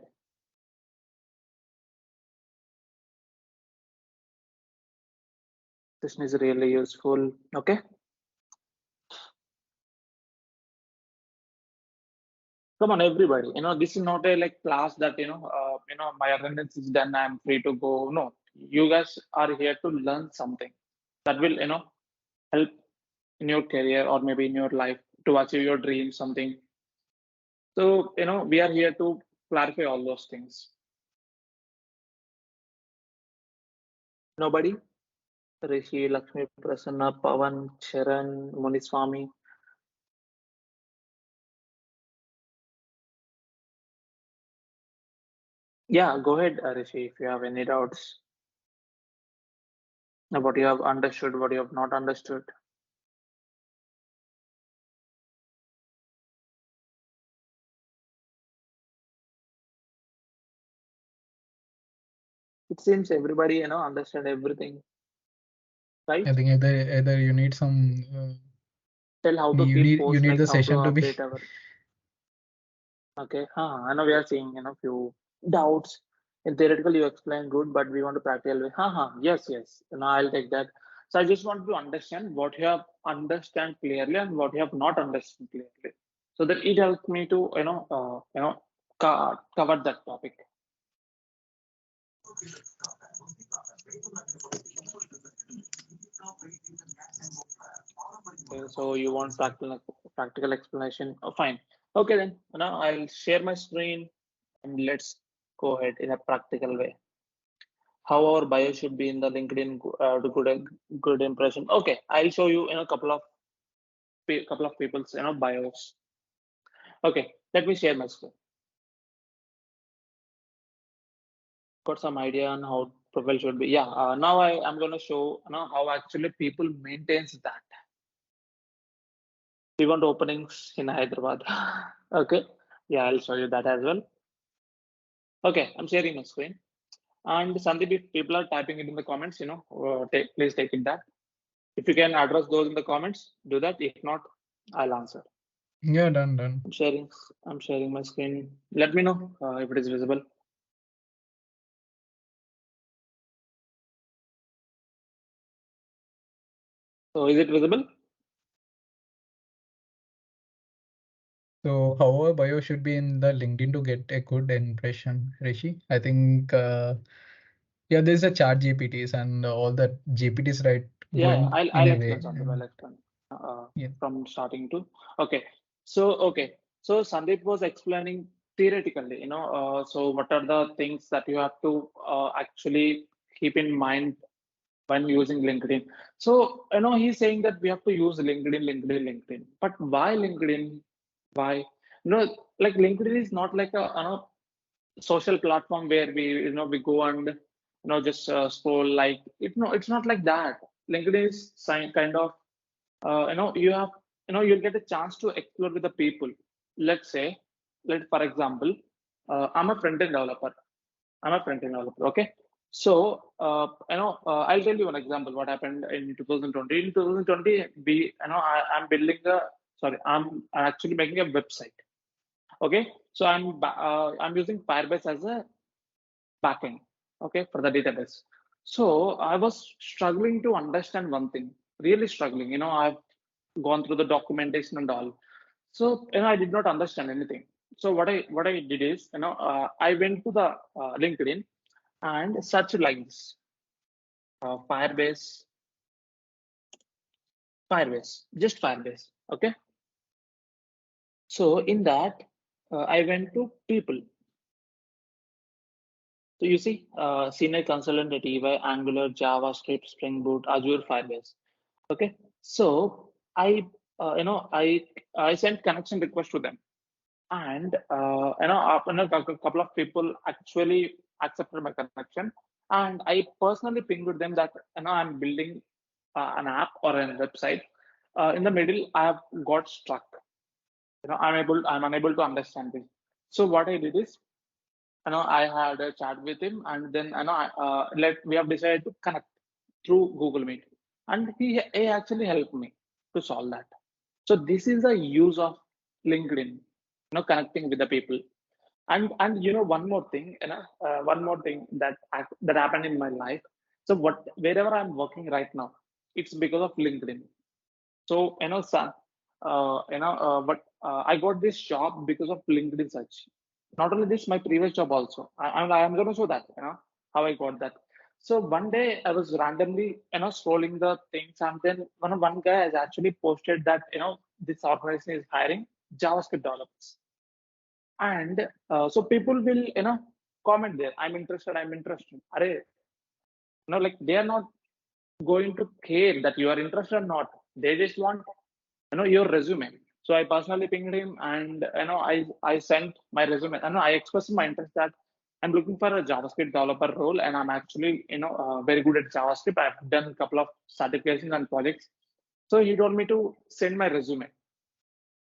This is really useful. Okay. Come on, everybody. This is not a like class that my attendance is done. I'm free to go. No, you guys are here to learn something that will help in your career or maybe in your life to achieve your dreams. Something. So we are here to clarify all those things. Nobody. Rishi, Lakshmi, Prasanna, Pavan, Sharan, Muniswamy. Yeah, go ahead, Rishi, if you have any doubts about what you have understood, what you have not understood. It seems everybody understand everything, I right? think either you need some Tell how to you keep need you post, need like the how to session to be update our. Okay, I know we are seeing few doubts. In theoretical, you explain good, but we want to practical way. Yes, yes. Now I'll take that. So I just want to understand what you have understand clearly and what you have not understood clearly, so that it helps me to cover that topic. Okay, so you want practical explanation? Oh, fine. Okay then. Now I'll share my screen and let's go ahead in a practical way. How our bio should be in the LinkedIn to good impression. Okay, I'll show you in a couple of people's bios. Okay, let me share my screen. Got some idea on how profile should be. Yeah, now I'm gonna show how actually people maintains that. We want openings in Hyderabad. Okay, yeah, I'll show you that as well. Okay, I'm sharing my screen. And Sandeep, if people are typing it in the comments, please take it back. If you can address those in the comments, do that. If not, I'll answer. yeah, done. I'm sharing. I'm sharing my screen. Let me know if it is visible. So is it visible? So how a bio should be in the LinkedIn to get a good impression, Rishi? I think yeah, there's a chat GPTs and all that GPTs right Yeah, yeah. going in I'll a explain way. Sandeep. I'll explain Yeah, from starting to. Okay. So Sandeep was explaining theoretically. So what are the things that you have to actually keep in mind when using LinkedIn. So, he's saying that we have to use LinkedIn. But why LinkedIn? Why? Like LinkedIn is not like a social platform where we go and just scroll like it. No, it's not like that. LinkedIn is kind of you have you'll get a chance to explore with the people. Let's say, for example, I'm a front end developer. Okay. So, I'll tell you one example. What happened in 2020? In 2020, I'm building sorry, I'm actually making a website. Okay. So I'm using Firebase as a backend. Okay, for the database. So I was struggling to understand one thing. Really struggling. I've gone through the documentation and all. So I did not understand anything. So what I did is I went to the LinkedIn and search like this, Firebase, just Firebase. Okay. So in that, I went to people. So you see, senior consultant at EY, Angular, JavaScript, Spring Boot, Azure, Firebase. Okay. So I sent connection request to them, and a couple of people actually accepted my connection, and I personally pinged with them that I'm building an app or a website. In the middle, I have got stuck. I'm unable to understand this. So what I did is, I had a chat with him, and then we have decided to connect through Google Meet, and he actually helped me to solve that. So this is the use of LinkedIn, connecting with the people. And one more thing, one more thing that happened in my life. So wherever I'm working right now, it's because of LinkedIn. So, son, but I got this job because of LinkedIn search. Not only this, my previous job also. And I am going to show that, how I got that. So one day I was randomly, scrolling the things, and then one guy has actually posted that, this organization is hiring JavaScript developers. And so people will, comment there. I'm interested. I'm interested. Like they are not going to care that you are interested or not. They just want your resume. So I personally pinged him, and I sent my resume. I expressed my interest that I'm looking for a JavaScript developer role, and I'm actually very good at JavaScript. I've done a couple of certifications and projects. So he told me to send my resume,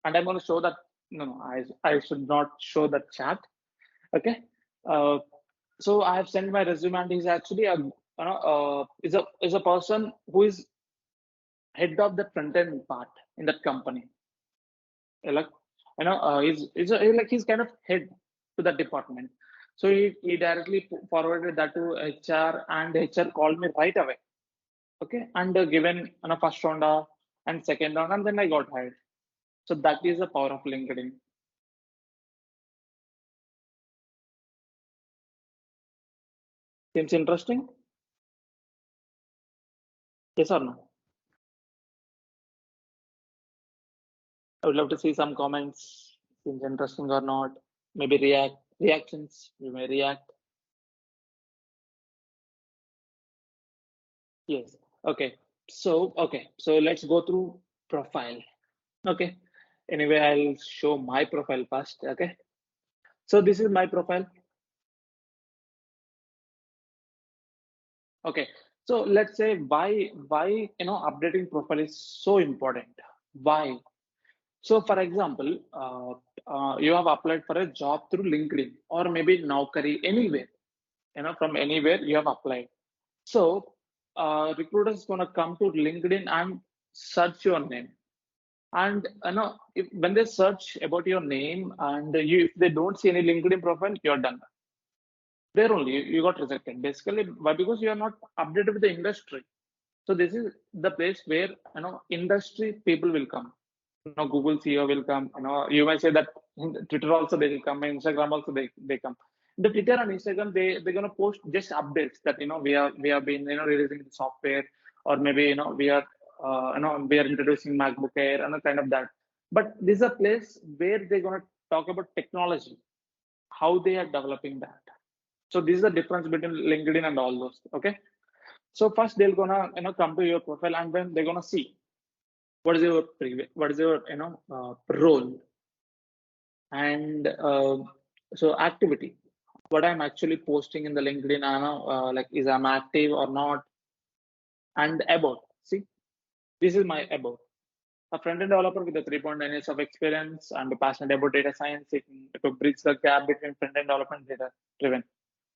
and I'm going to show that. No, I should not show that chat. Okay. uh, so I have sent my resume, and he's actually is a person who is head of the front end part in that company. Like he's kind of head to that department. So he directly forwarded that to HR, and HR called me right away. Okay, and given first round and second round, and then I got hired. So that is the power of LinkedIn. Seems interesting. Yes or no? I would love to see some comments. Seems interesting or not? Maybe reactions. You may react. Yes. Okay. So let's go through profile. Okay. Anyway, I'll show my profile first. Okay. So this is my profile. Okay. So let's say why updating profile is so important. Why? So for example, you have applied for a job through LinkedIn or maybe Naukri, anywhere. From anywhere you have applied. So recruiter is gonna come to LinkedIn and search your name. And when they search about your name, and if they don't see any LinkedIn profile, you're done. There only you got rejected. Basically, why? Because you are not updated with the industry. So this is the place where industry people will come. Google CEO will come. You might say that in Twitter also they will come. Instagram also they come. The Twitter and Instagram they're gonna post just updates that we have been releasing the software, or maybe we are we are introducing MacBook Air and kind of that. But this is a place where they're gonna talk about technology, how they are developing that. So this is the difference between LinkedIn and all those. Okay. So first they're gonna come to your profile, and then they're gonna see what is your what is your role, and so activity, what I'm actually posting in the LinkedIn, I know like is I'm active or not, and about. See, this is my about. A front-end developer with a 3.9 years of experience and passionate about data science, seeking to bridge the gap between front-end development and data driven.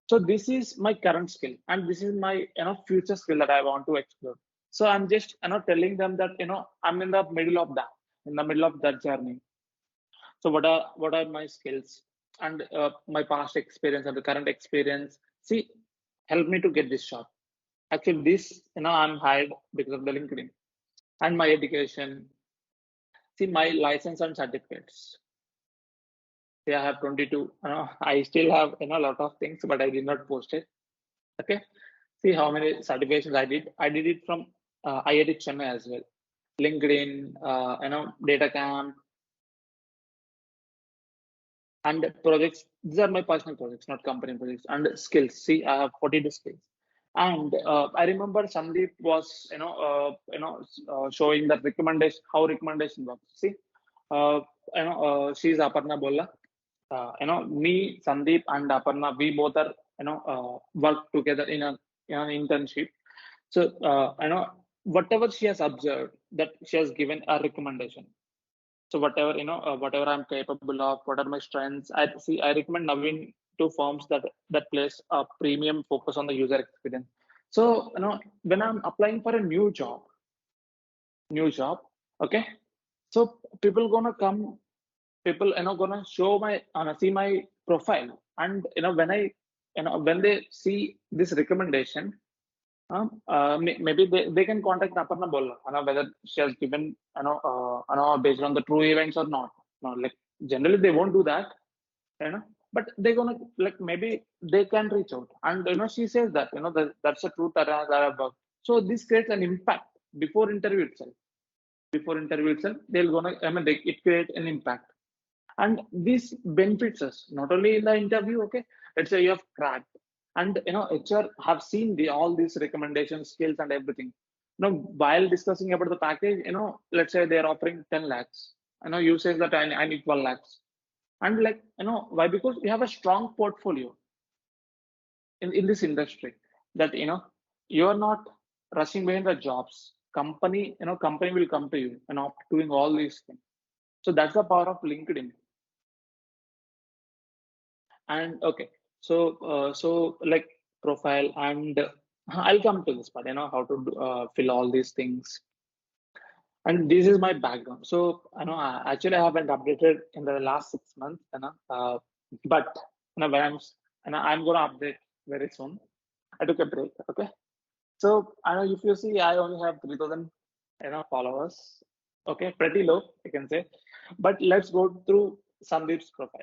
So this is my current skill, and this is my future skill that I want to explore. So I'm just telling them that I'm in the middle of that, in the middle of that journey. So what are my skills and my past experience and the current experience? See, help me to get this job. Actually, this I'm hired because of the LinkedIn and my education. See, my license and certificates. See, I have 22. I still have a lot of things, but I did not post it. Okay. See how many certifications I did. I did it from IIT Chennai as well. LinkedIn, data camp, and projects. These are my personal projects, not company projects. And skills. See, I have 42 skills. And I remember Sandeep was, showing that recommendation, how recommendation works. See, uh, she's Aparna Bolla. Me, Sandeep, and Aparna, we both are, work together in an internship. So, whatever she has observed, that she has given a recommendation. So whatever whatever I'm capable of, what are my strengths, I recommend Naveen to firms that place a premium focus on the user experience. So when I'm applying for a new job, okay, so people gonna come, people gonna show my see my profile, and when I when they see this recommendation, maybe they can contact Aparna Bolla, whether she has given, based on the true events or not. No, like generally they won't do that, you know, but they're gonna, like, maybe they can reach out, and she says that that's a truth that I've worked. So this creates an impact before interview itself. Before interview itself, they'll gonna, it create an impact, and this benefits us not only in the interview. Okay, let's say you have cracked, and HR have seen all these recommendation skills and everything. While discussing about the package, let's say they are offering 10 lakhs. You say that I need 12 lakhs, and, like, why? Because you have a strong portfolio in this industry, that you're not rushing behind the jobs. Company will come to you, doing all these things. So that's the power of LinkedIn. And okay, so like profile, and I'll come to this part, how to fill all these things. And this is my background. So actually I haven't updated in the last 6 months, but when I'm gonna update very soon. I took a break. Okay, so I know, if you see, I only have 3,000 followers. Okay, pretty low, I can say. But let's go through Sandeep's profile.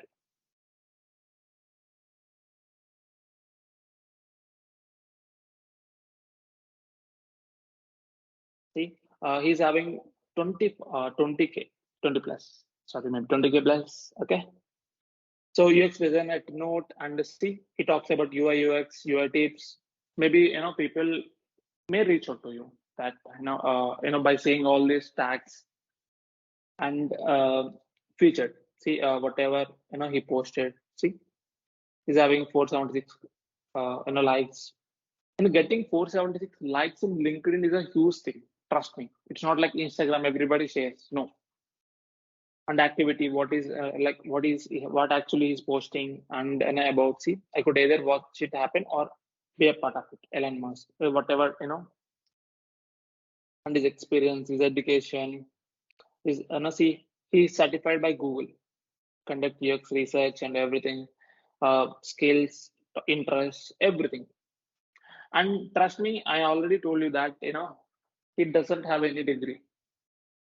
See, he's having 20k, 20 plus. Sorry, maybe 20k plus. Okay. So UX design at Note, and see, he talks about UI, UX, UI tips. Maybe people may reach out to you, that by seeing all these tags and featured. See, whatever he posted. See, he's having 476 likes. Getting 476 likes in LinkedIn is a huge thing. Trust me. It's not like Instagram, everybody shares. No. And activity, what is what actually is posting, and about. See, I could either watch it happen or be a part of it. Elon Musk, whatever, and his experience, his education, his, see, he's certified by Google, conduct UX research and everything, skills, interests, everything. And trust me, I already told you that, he doesn't have any degree,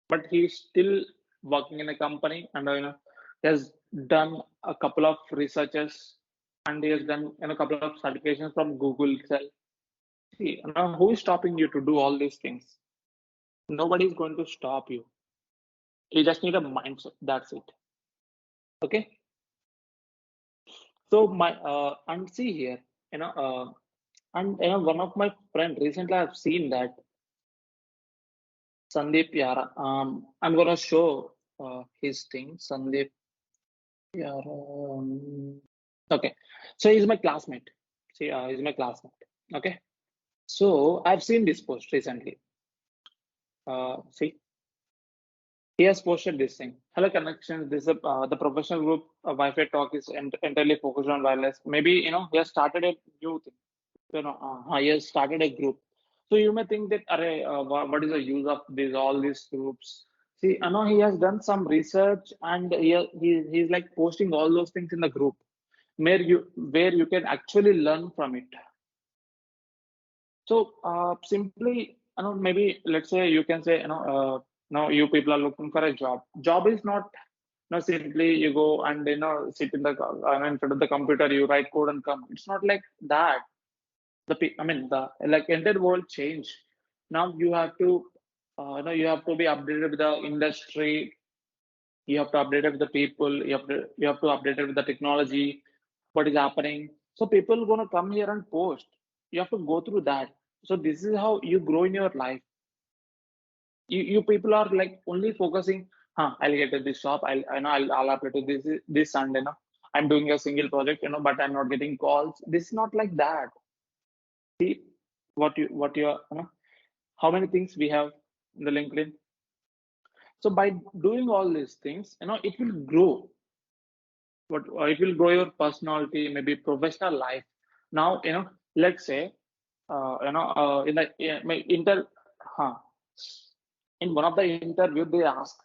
but he's still working in a company, and he has done a couple of researches, and he has done a couple of certifications from Google itself. See, who is stopping you to do all these things? Nobody is going to stop you. You just need a mindset. That's it. Okay. So my and see here, you know, uh, And one of my friend recently I've seen that Sandeep Yara. I'm gonna show his thing. Sandeep Yara. Okay, so he's my classmate. See, he's my classmate. Okay, so I've seen this post recently. See, he has posted this thing. Hello, connections. This is the professional group. Wi-Fi talk is entirely focused on wireless. Maybe he has started a new thing. He has started a group. So you may think that, array, what is the use of these all these groups? See, I know he has done some research and he's like posting all those things in the group where you can actually learn from it. So simply, maybe let's say you can say, now you people are looking for a job. Job is not, simply you go and sit in the in front of the computer, you write code and come. It's not like that. The like entire world changed. Now you have to, you have to be updated with the industry. You have to update it with the people. You have to update it with the technology. What is happening? So people gonna come here and post. You have to go through that. So this is how you grow in your life. You people are like only focusing. I'll get to this shop. I'll apply to this and I'm doing a single project. But I'm not getting calls. This is not like that. See what you are. How many things we have in the LinkedIn. So by doing all these things, it will grow. But it will grow your personality, maybe professional life. Now, let's say, in the huh, in one of the interview, they asked,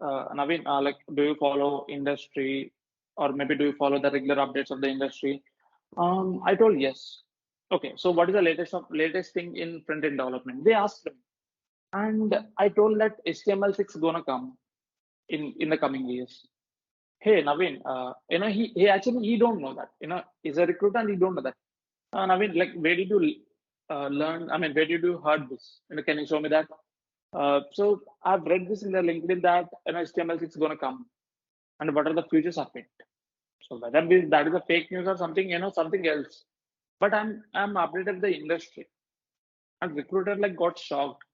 Naveen, like, do you follow industry or maybe do you follow the regular updates of the industry? I told yes. Okay, so what is the latest thing in front end development? They asked me, and I told that HTML6 gonna come in the coming years. Hey Naveen, he actually he don't know that. He's a recruiter and he don't know that. Naveen, like where did you learn? I mean, where did you heard this? Can you show me that? So I've read this in the LinkedIn that HTML6 is gonna come, and what are the futures of it? So whether that is a fake news or something, something else. But I'm updated the industry, and recruiter like got shocked.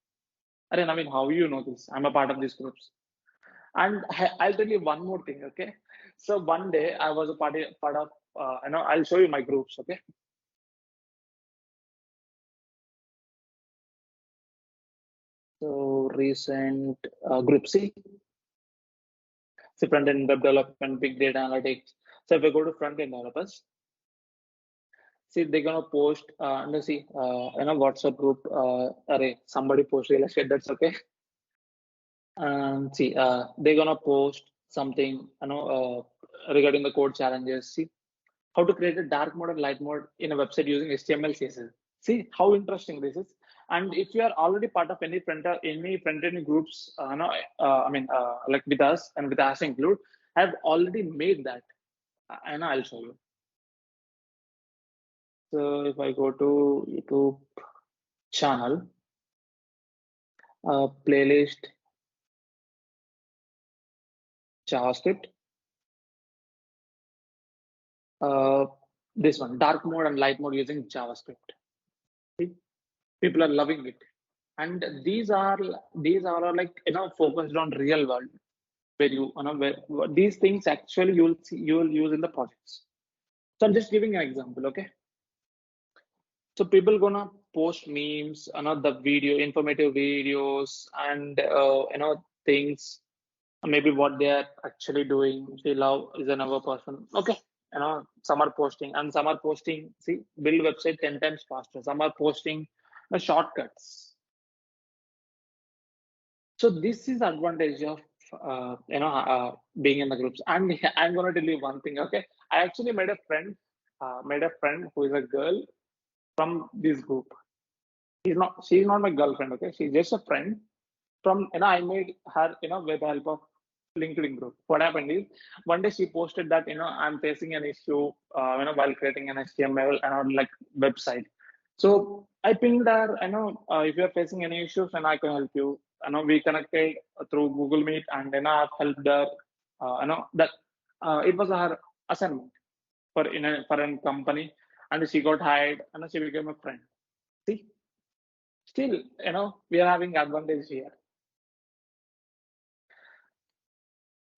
I mean, how you know this? I'm a part of these groups. And I'll tell you one more thing, okay? So one day I was a part of, I'll show you my groups, okay? So recent group see front end web development, big data analytics. So if I go to front end developers, see they're gonna post, and see, WhatsApp group, array somebody post real estate, that's okay. See, they're gonna post something, regarding the code challenges. See how to create a dark mode and light mode in a website using HTML, CSS. See how interesting this is. And if you are already part of any front end groups, like with us and with us include, I've already made that. And I'll show you. So if I go to YouTube channel, playlist, JavaScript, uh, this one, dark mode and light mode using JavaScript. See, people are loving it. And these are like focused on real world where where these things actually you'll use in the projects. So I'm just giving an example, okay? So people gonna post memes, the video, informative videos, and things, maybe what they are actually doing. See, love is another person, okay? Some are posting and some are posting. See, build website 10 times faster. Some are posting the shortcuts. So this is advantage of being in the groups. And I'm gonna tell you one thing, okay? I actually made a friend who is a girl from this group. She's not my girlfriend, okay? She's just a friend from I made her with the help of LinkedIn group. What happened is one day she posted that I'm facing an issue while creating an HTML and like website. So I pinged her. If you're facing any issues, and I can help you. We connected through Google Meet, and I've helped her. That it was her assignment for a company, and she got hired and she became a friend. See, still, we are having advantage here.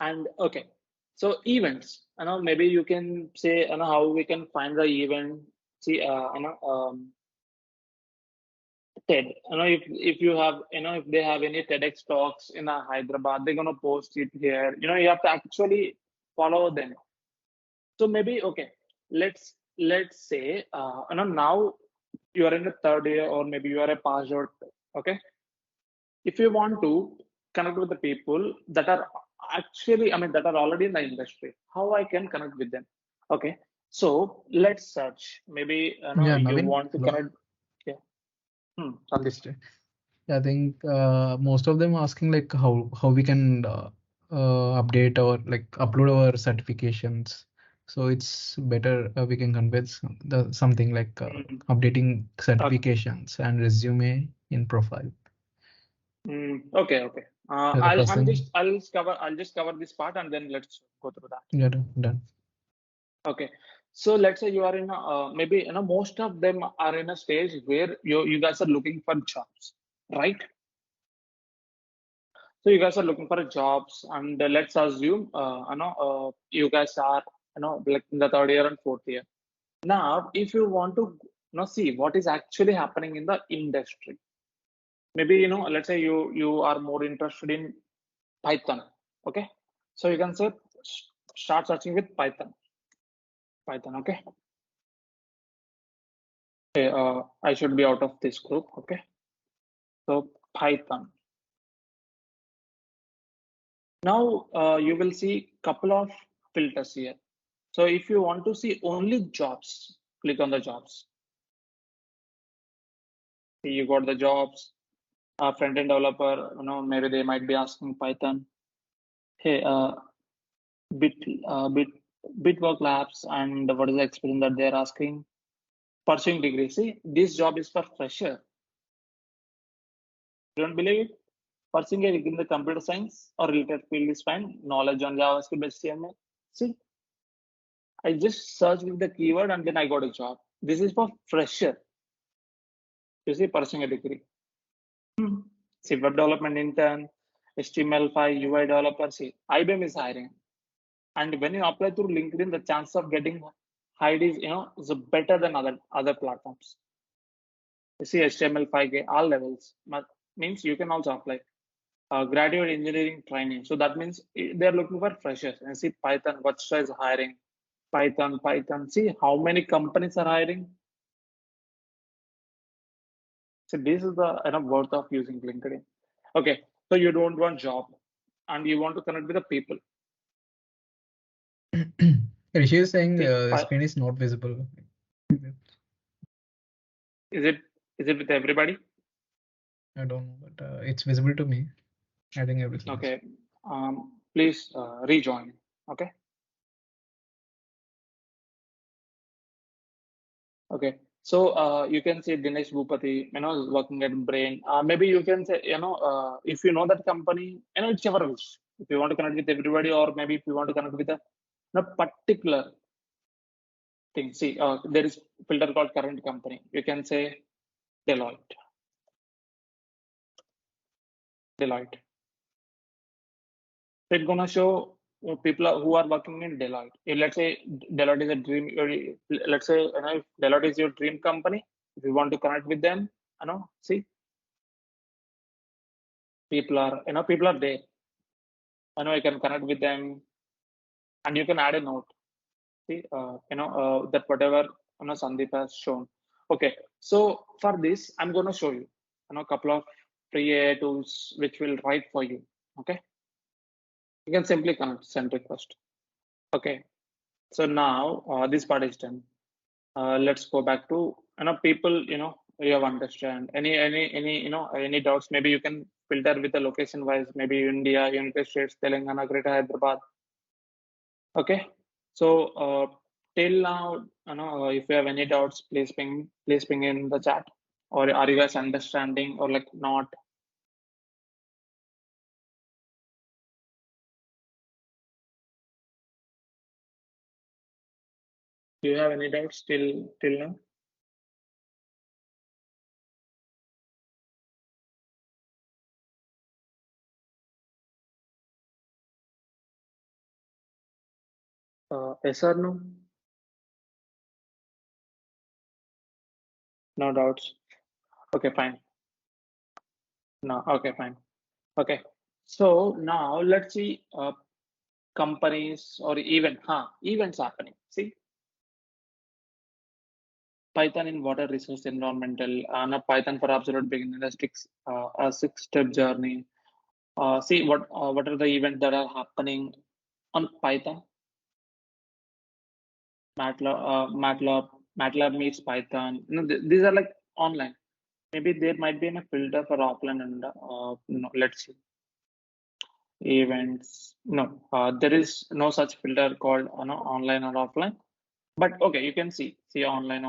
And okay, so events, maybe you can say, how we can find the event. See, TED, if you have, if they have any TEDx talks in Hyderabad, they're gonna post it here. You have to actually follow them. So maybe okay, let's say, now you are in the third year or maybe you are a passed out. Okay, if you want to connect with the people that are actually, that are already in the industry, how I can connect with them? Okay, so let's search. Maybe Yeah, you Naveen. want to Hello. connect. Yeah. Sandeep. Just I think most of them asking like how we can update or like upload our certifications. So it's better we can convey the something like Mm, updating okay. certifications and resume in profile. Okay, okay. The first thing. I'll just cover this part and then let's go through that. Yeah, done. Okay. So let's say you are in maybe most of them are in a stage where you guys are looking for jobs, right? So you guys are looking for jobs, and let's assume you guys are like in the third year and fourth year. Now, if you want to see what is actually happening in the industry, maybe let's say you are more interested in Python. Okay, so you can say start searching with Python. Python. Okay. Okay, I should be out of this group. Okay, so Python. Now you will see couple of filters here. So if you want to see only jobs, click on the jobs. See, you got the jobs. Front-end developer, maybe they might be asking Python. Hey, bit, bit, Bitwork Labs, and what is the experience that they're asking? Pursuing degree. See, this job is for fresher. You don't believe it? Pursuing a degree in the computer science or related field is fine. Knowledge on JavaScript, HTML. See, I just searched with the keyword and then I got a job. This is for fresher. You see, pursuing a degree. See, web development intern, HTML5, UI developer. See, IBM is hiring. And when you apply through LinkedIn, the chance of getting hired is better than other platforms. You see, HTML5, all levels. Means you can also apply. Graduate engineering training. So that means they're looking for freshers. And see, Python, what is hiring? Python. See how many companies are hiring. So this is the worth of using LinkedIn. Okay, so you don't want job, and you want to connect with the people. Rishi is saying See, the screen is not visible. is it is it with everybody? I don't know, but it's visible to me. I think everything is. Okay, please rejoin. Okay, okay. So you can see Dinesh Bhupati, is working at Brain. Maybe you can say, if you know that company, it's your wish. If you want to connect with everybody, or maybe if you want to connect with a particular thing. See, there is filter called current company. You can say Deloitte. Deloitte. So it's gonna show people who are working in Deloitte. If let's say Deloitte is a dream, let's say if Deloitte is your dream company. If you want to connect with them, see people are there. You can connect with them, and you can add a note. See, that whatever Sandeep has shown. Okay, so for this, I'm gonna show you, a couple of free AI tools which will write for you. Okay, you can simply connect, send request. Okay, so now this part is done. Let's go back to people. You have understand any any doubts. Maybe you can filter with the location wise. Maybe India, United States, Telangana, Greater Hyderabad. Okay, so till now, if you have any doubts, please ping in the chat. Or are you guys understanding or like not? Do you have any doubts till now? Yes or no? No doubts. Okay, fine. No, okay, fine. Okay. So now let's see companies or events happening. See, Python in water resource environmental, not Python for absolute beginner, a six-step journey. See what are the events that are happening on Python, MATLAB meets Python. These are like online. Maybe there might be a filter for offline and no, let's see events. No, there is no such filter called no, online or offline. But okay, you can see online.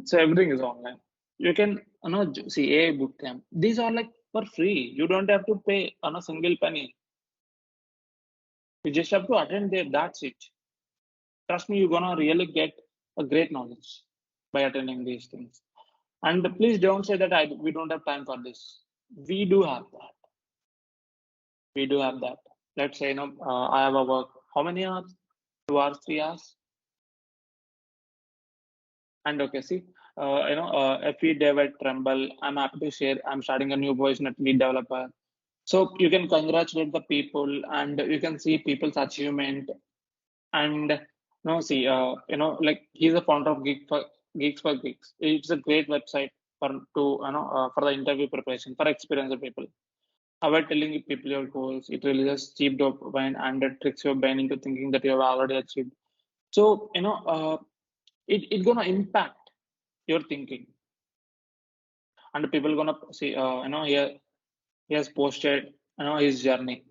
So everything is online. You can see a bootcamp. These are like for free. You don't have to pay on a single penny. You just have to attend there. That's it. Trust me, you're gonna really get a great knowledge by attending these things. And please don't say that we don't have time for this. We do have that. We do have that. Let's say I have a work. How many hours? 2 hours, 3 hours. And okay, see, FE Dev at Tremble. I'm happy to share. I'm starting a new position at lead developer. So you can congratulate the people, and you can see people's achievement. And see, like he's a founder of Geeks for Geeks. It's a great website for the interview preparation for experienced people. Avoid telling people your goals. It releases cheap dopamine and it tricks your brain into thinking that you have already achieved. So it gonna impact your thinking, and people gonna see. He has posted his journey,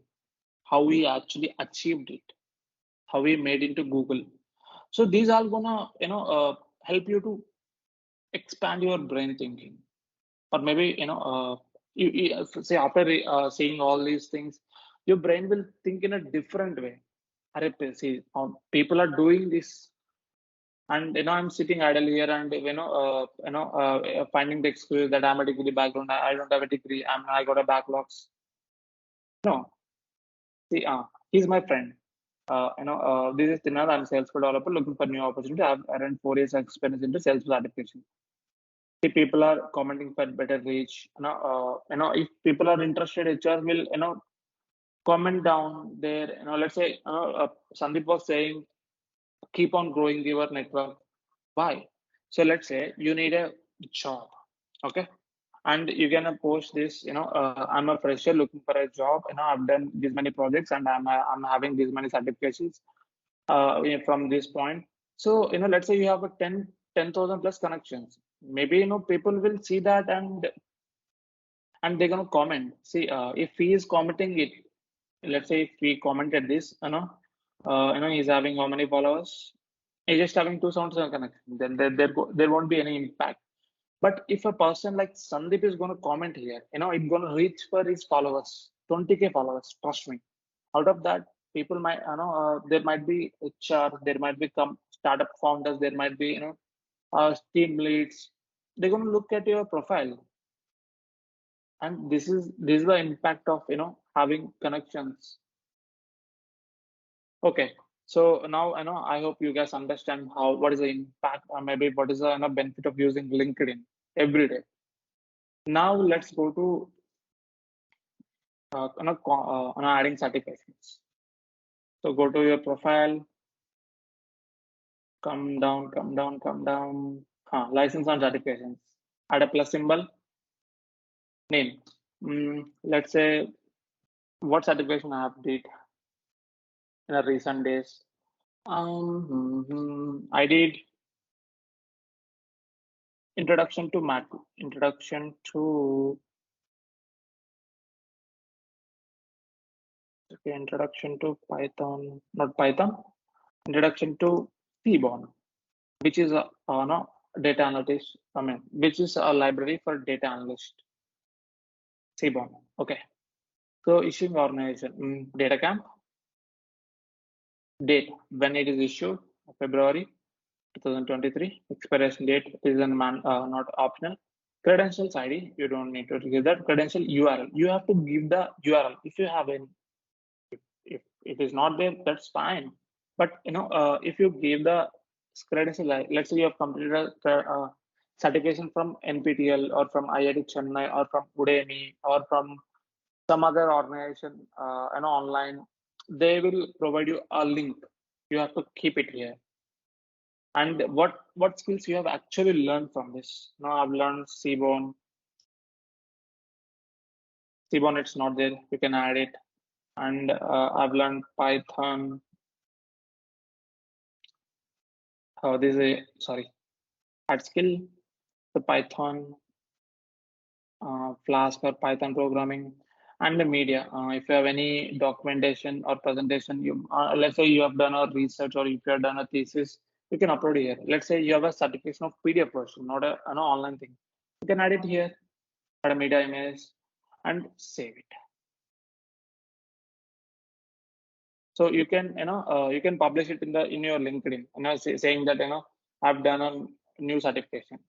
how he actually achieved it, how he made into Google. So these are gonna help you to expand your brain thinking, or maybe you say after seeing all these things, your brain will think in a different way. Arre, see, people are doing this, and I'm sitting idle here, and finding the excuse that I'm a degree background. I don't have a degree. I got a backlogs. No, see, he's my friend. This is Tinad. I'm Salesforce developer looking for new opportunity. I have around 4 years experience into Salesforce application. See, people are commenting for better reach. If people are interested, HR will comment down there. Let's say Sandeep was saying, keep on growing your network. Why? So let's say you need a job, okay? And you can post this. I'm a fresher looking for a job. I've done these many projects, and I'm having these many certifications from this point. So let's say you have a 10,000 plus connections. Maybe people will see that, and they're gonna comment. See, if he is commenting it, let's say if we commented this, he's having how many followers? He's just having 277 connections. Then there won't be any impact. But if a person like Sandeep is going to comment here, it's going to reach for his followers, 20K followers. Trust me. Out of that, people might, there might be HR, there might be startup founders, there might be, team leads. They're going to look at your profile, and this is the impact of having connections. Okay. So now I hope you guys understand what is the impact, or maybe what is the benefit of using LinkedIn every day. Now let's go to adding certifications. So go to your profile, come down. License and certifications. Add a plus symbol, name. Let's say what certification I have did in the recent days. I did introduction to math, introduction to Python, not Python, introduction to Seaborn, which is a no, data analyst. Which is a library for data analyst. Seaborn. Okay. So issuing organization, data camp, date when it is issued, February 2023. Expiration date is not optional. Credentials ID, you don't need to give that. Credential URL, you have to give the URL. If you have any, if it is not there, that's fine. But if you give the credential, let's say you have completed a certification from NPTEL or from IIT Chennai or from Udemy or from some other organization, online, they will provide you a link. You have to keep it here. And what skills you have actually learned from this? Now I've learned Seaborn. Seaborn, it's not there. You can add it. And I've learned Python. This is sorry, add skill, the Python, Flask or Python programming, and the media. If you have any documentation or presentation, you let's say you have done a research or if you have done a thesis, you can upload here. Let's say you have a certification of PDF version, not an online thing. You can add it here, add a media image, and save it. So you can you can publish it in your LinkedIn, saying that I've done a new certification.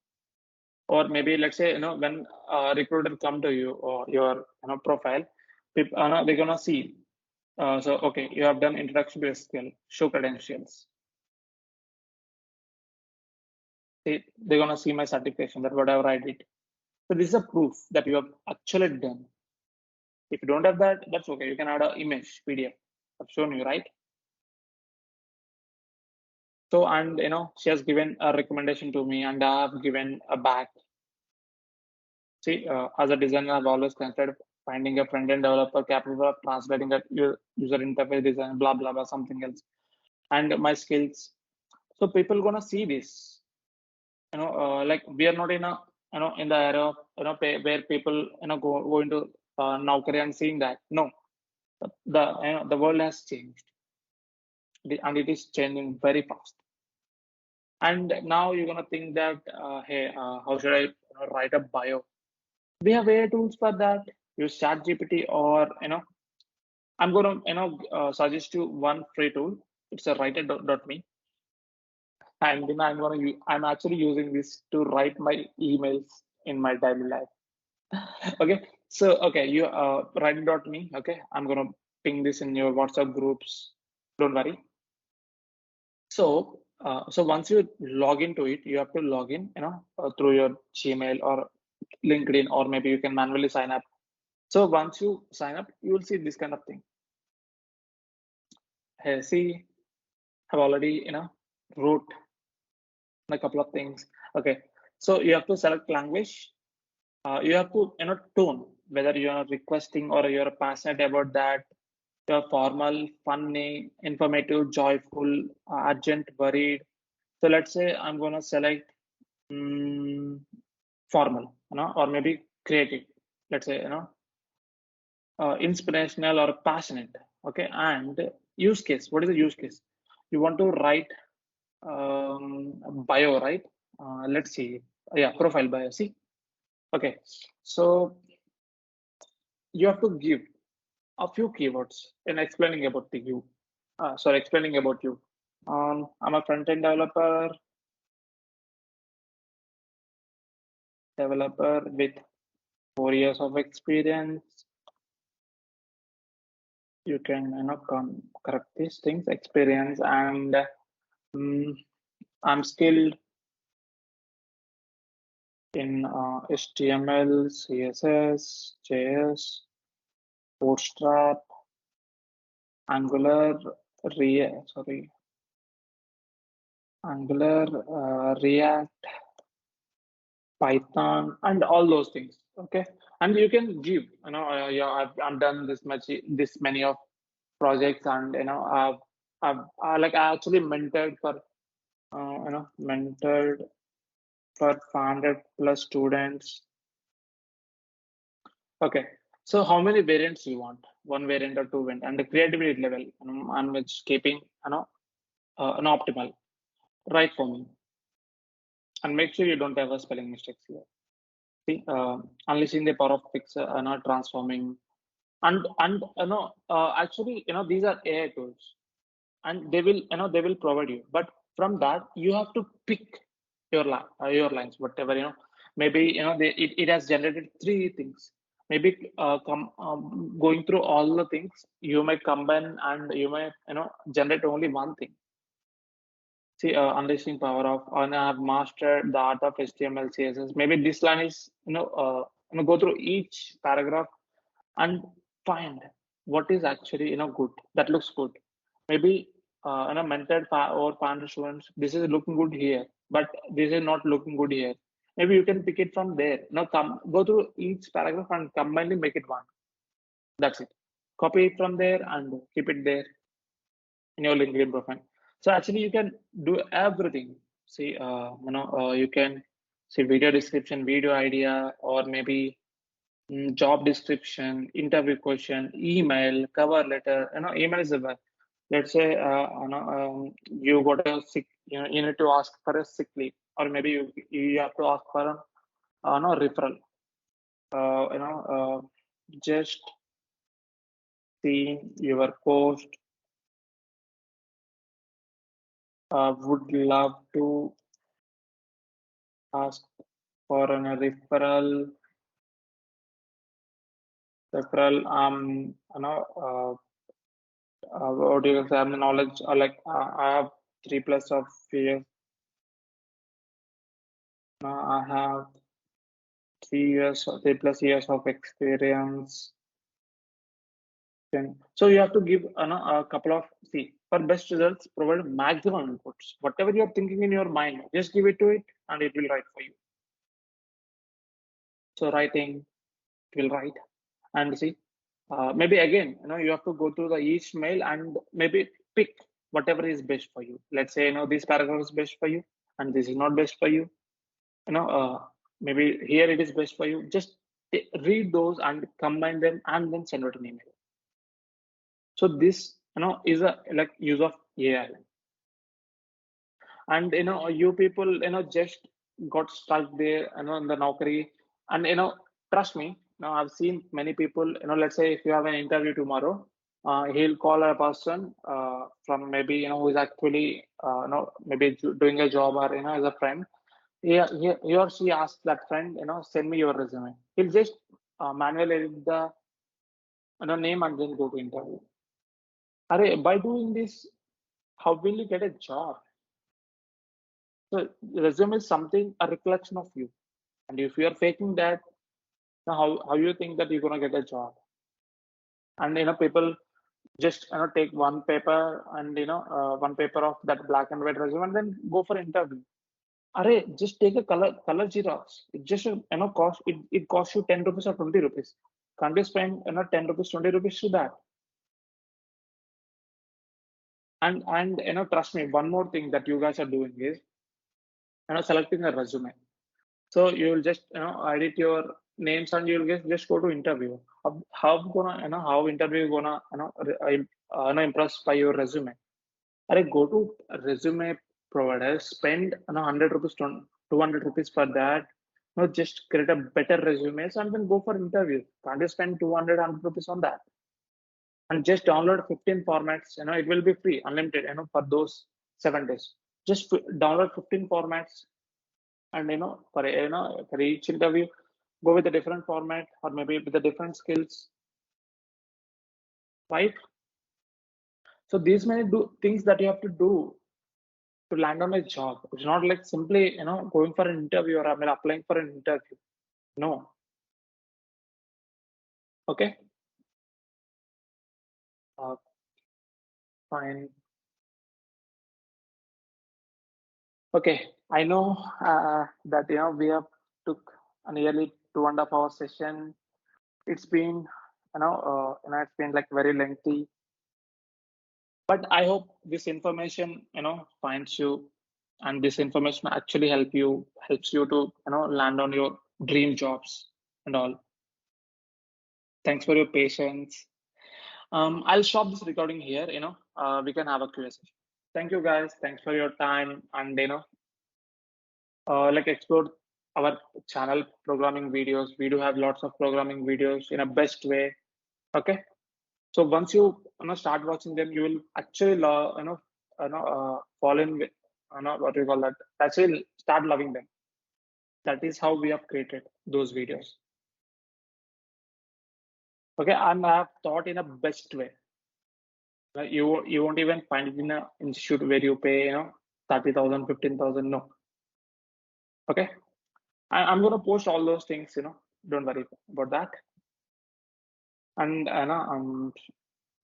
Or maybe let's say when a recruiter come to you or your profile, people they're gonna see. So okay, you have done introduction to SQL, show credentials. They're gonna see my certification, that whatever I did. So this is a proof that you have actually done. If you don't have that, that's okay. You can add an image PDF. I've shown you, right? So and she has given a recommendation to me, and I have given a back. See, as a designer, I've always considered finding a front-end developer capable of translating a user interface design, blah blah blah, something else, and my skills. So people gonna see this. Like we are not in a in the era of where people go into Naukri and seeing that. No, the world has changed, and it is changing very fast. And now you're gonna think that, hey, how should I write a bio? We have AI tools for that. Use ChatGPT, or I'm gonna suggest you one free tool. It's a writer.me, and then I'm actually using this to write my emails in my daily life. Okay, so okay, you writer.me. Okay, I'm gonna ping this in your WhatsApp groups. Don't worry. So once you log into it, you have to log in, through your Gmail or LinkedIn, or maybe you can manually sign up. So once you sign up, you will see this kind of thing. Hey, see, I've already, wrote a couple of things. Okay, so you have to select language. You have to, tone, whether you are requesting or you're passionate about that. You're formal, funny, informative, joyful, urgent, worried. So let's say I'm gonna select formal, or maybe creative. Let's say, inspirational or passionate. Okay, and use case. What is the use case? You want to write bio, right? Let's see. Yeah, profile bio. See. Okay, so you have to give a few keywords in explaining about you. Explaining about you. I'm a front-end developer with 4 years of experience. You can correct these things, experience, and I'm skilled in HTML, CSS, JS, Bootstrap, Angular, React, Python, and all those things. Okay, and you can give, yeah, I've done this many of projects, and I actually mentored for 500 plus students. Okay, so how many variants you want? One variant or two variant, and the creativity level, I'm just keeping, an optimal, right for me, and make sure you don't have a spelling mistakes here. See, unleashing the power of transforming. And actually, these are AI tools, and they will provide you. But from that, you have to pick your lines, whatever, maybe, it has generated three things. Maybe going through all the things, you may combine and you may, generate only one thing. See, unleashing power of, and I have mastered the art of HTML, CSS. Maybe this line is, go through each paragraph and find what is actually, good. That looks good. Maybe, mentored or parent students, this is looking good here, but this is not looking good here. Maybe you can pick it from there. Now, go through each paragraph and combine make it one. That's it. Copy it from there and keep it there in your LinkedIn profile. So actually, you can do everything. See, you can see video description, video idea, or maybe job description, interview question, email, cover letter. Email is the best. Let's say, you got a sick, you need to ask for a sick leave, or maybe you have to ask for a no referral. Just seeing your post. Would love to ask for a referral. What do you say? I'm knowledge, like, I have 3+ of years. I have 3+ years of experience. So you have to give, a couple of, see, for best results, provide maximum inputs. Whatever you're thinking in your mind, just give it to it, and it will write for you. So writing, it will write. And see, maybe again, you have to go through the each mail and maybe pick whatever is best for you. Let's say, this paragraph is best for you, and this is not best for you. Maybe here it is best for you. Just read those and combine them, and then send out an email. So this, is a like use of AI. And you people, just got stuck there, in the Naukri. And trust me, now I've seen many people, let's say if you have an interview tomorrow, he'll call a person, from maybe, who is actually, maybe doing a job, or as a friend. He or she asks that friend, send me your resume. He'll just manually edit the, name, and then go to interview. By doing this, how will you get a job? So resume is something, a reflection of you. And if you are faking that, now how you think that you're gonna get a job? And people just, take one paper, and one paper of that black and white resume, and then go for interview. Just take a color Xerox. It just, it costs you 10 rupees or 20 rupees. Can't you spend, 10 rupees, 20 rupees to that? And trust me, one more thing that you guys are doing is, selecting a resume. So you will just, edit your names, and you'll just go to interview. How gonna, how interview gonna, impressed by your resume? Go to a resume provider, spend, 100 rupees, 200 rupees for that. Just create a better resumes, and then go for interview. Can't you spend 200, 100 rupees on that? And just download 15 formats. It will be free, unlimited. For those 7 days, just download 15 formats, and for each interview, go with a different format, or maybe with the different skills, right? So these many things that you have to do to land on a job. It's not like simply, going for an interview, or applying for an interview. No. Okay. uh, Fine. Okay, I know, that, we have took a nearly 2.5 hour session. It's been, it's been like very lengthy, but I hope this information, finds you, and this information actually helps you to, land on your dream jobs and all. Thanks for your patience. I'll stop this recording here. We can have a Q&A session. Thank you guys. Thanks for your time, and like, explore our channel programming videos. We do have lots of programming videos in a best way. Okay. So once you start watching them, you will actually fall in with what do you call that? Actually, start loving them. That is how we have created those videos. Okay, and I have taught in a best way. You won't even find it in an institute where you pay 30,000, 15,000. No. Okay. I'm gonna post all those things. Don't worry about that. And I'm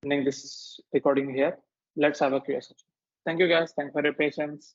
ending this recording here. Let's have a Q&A session. Thank you guys. Thanks for your patience.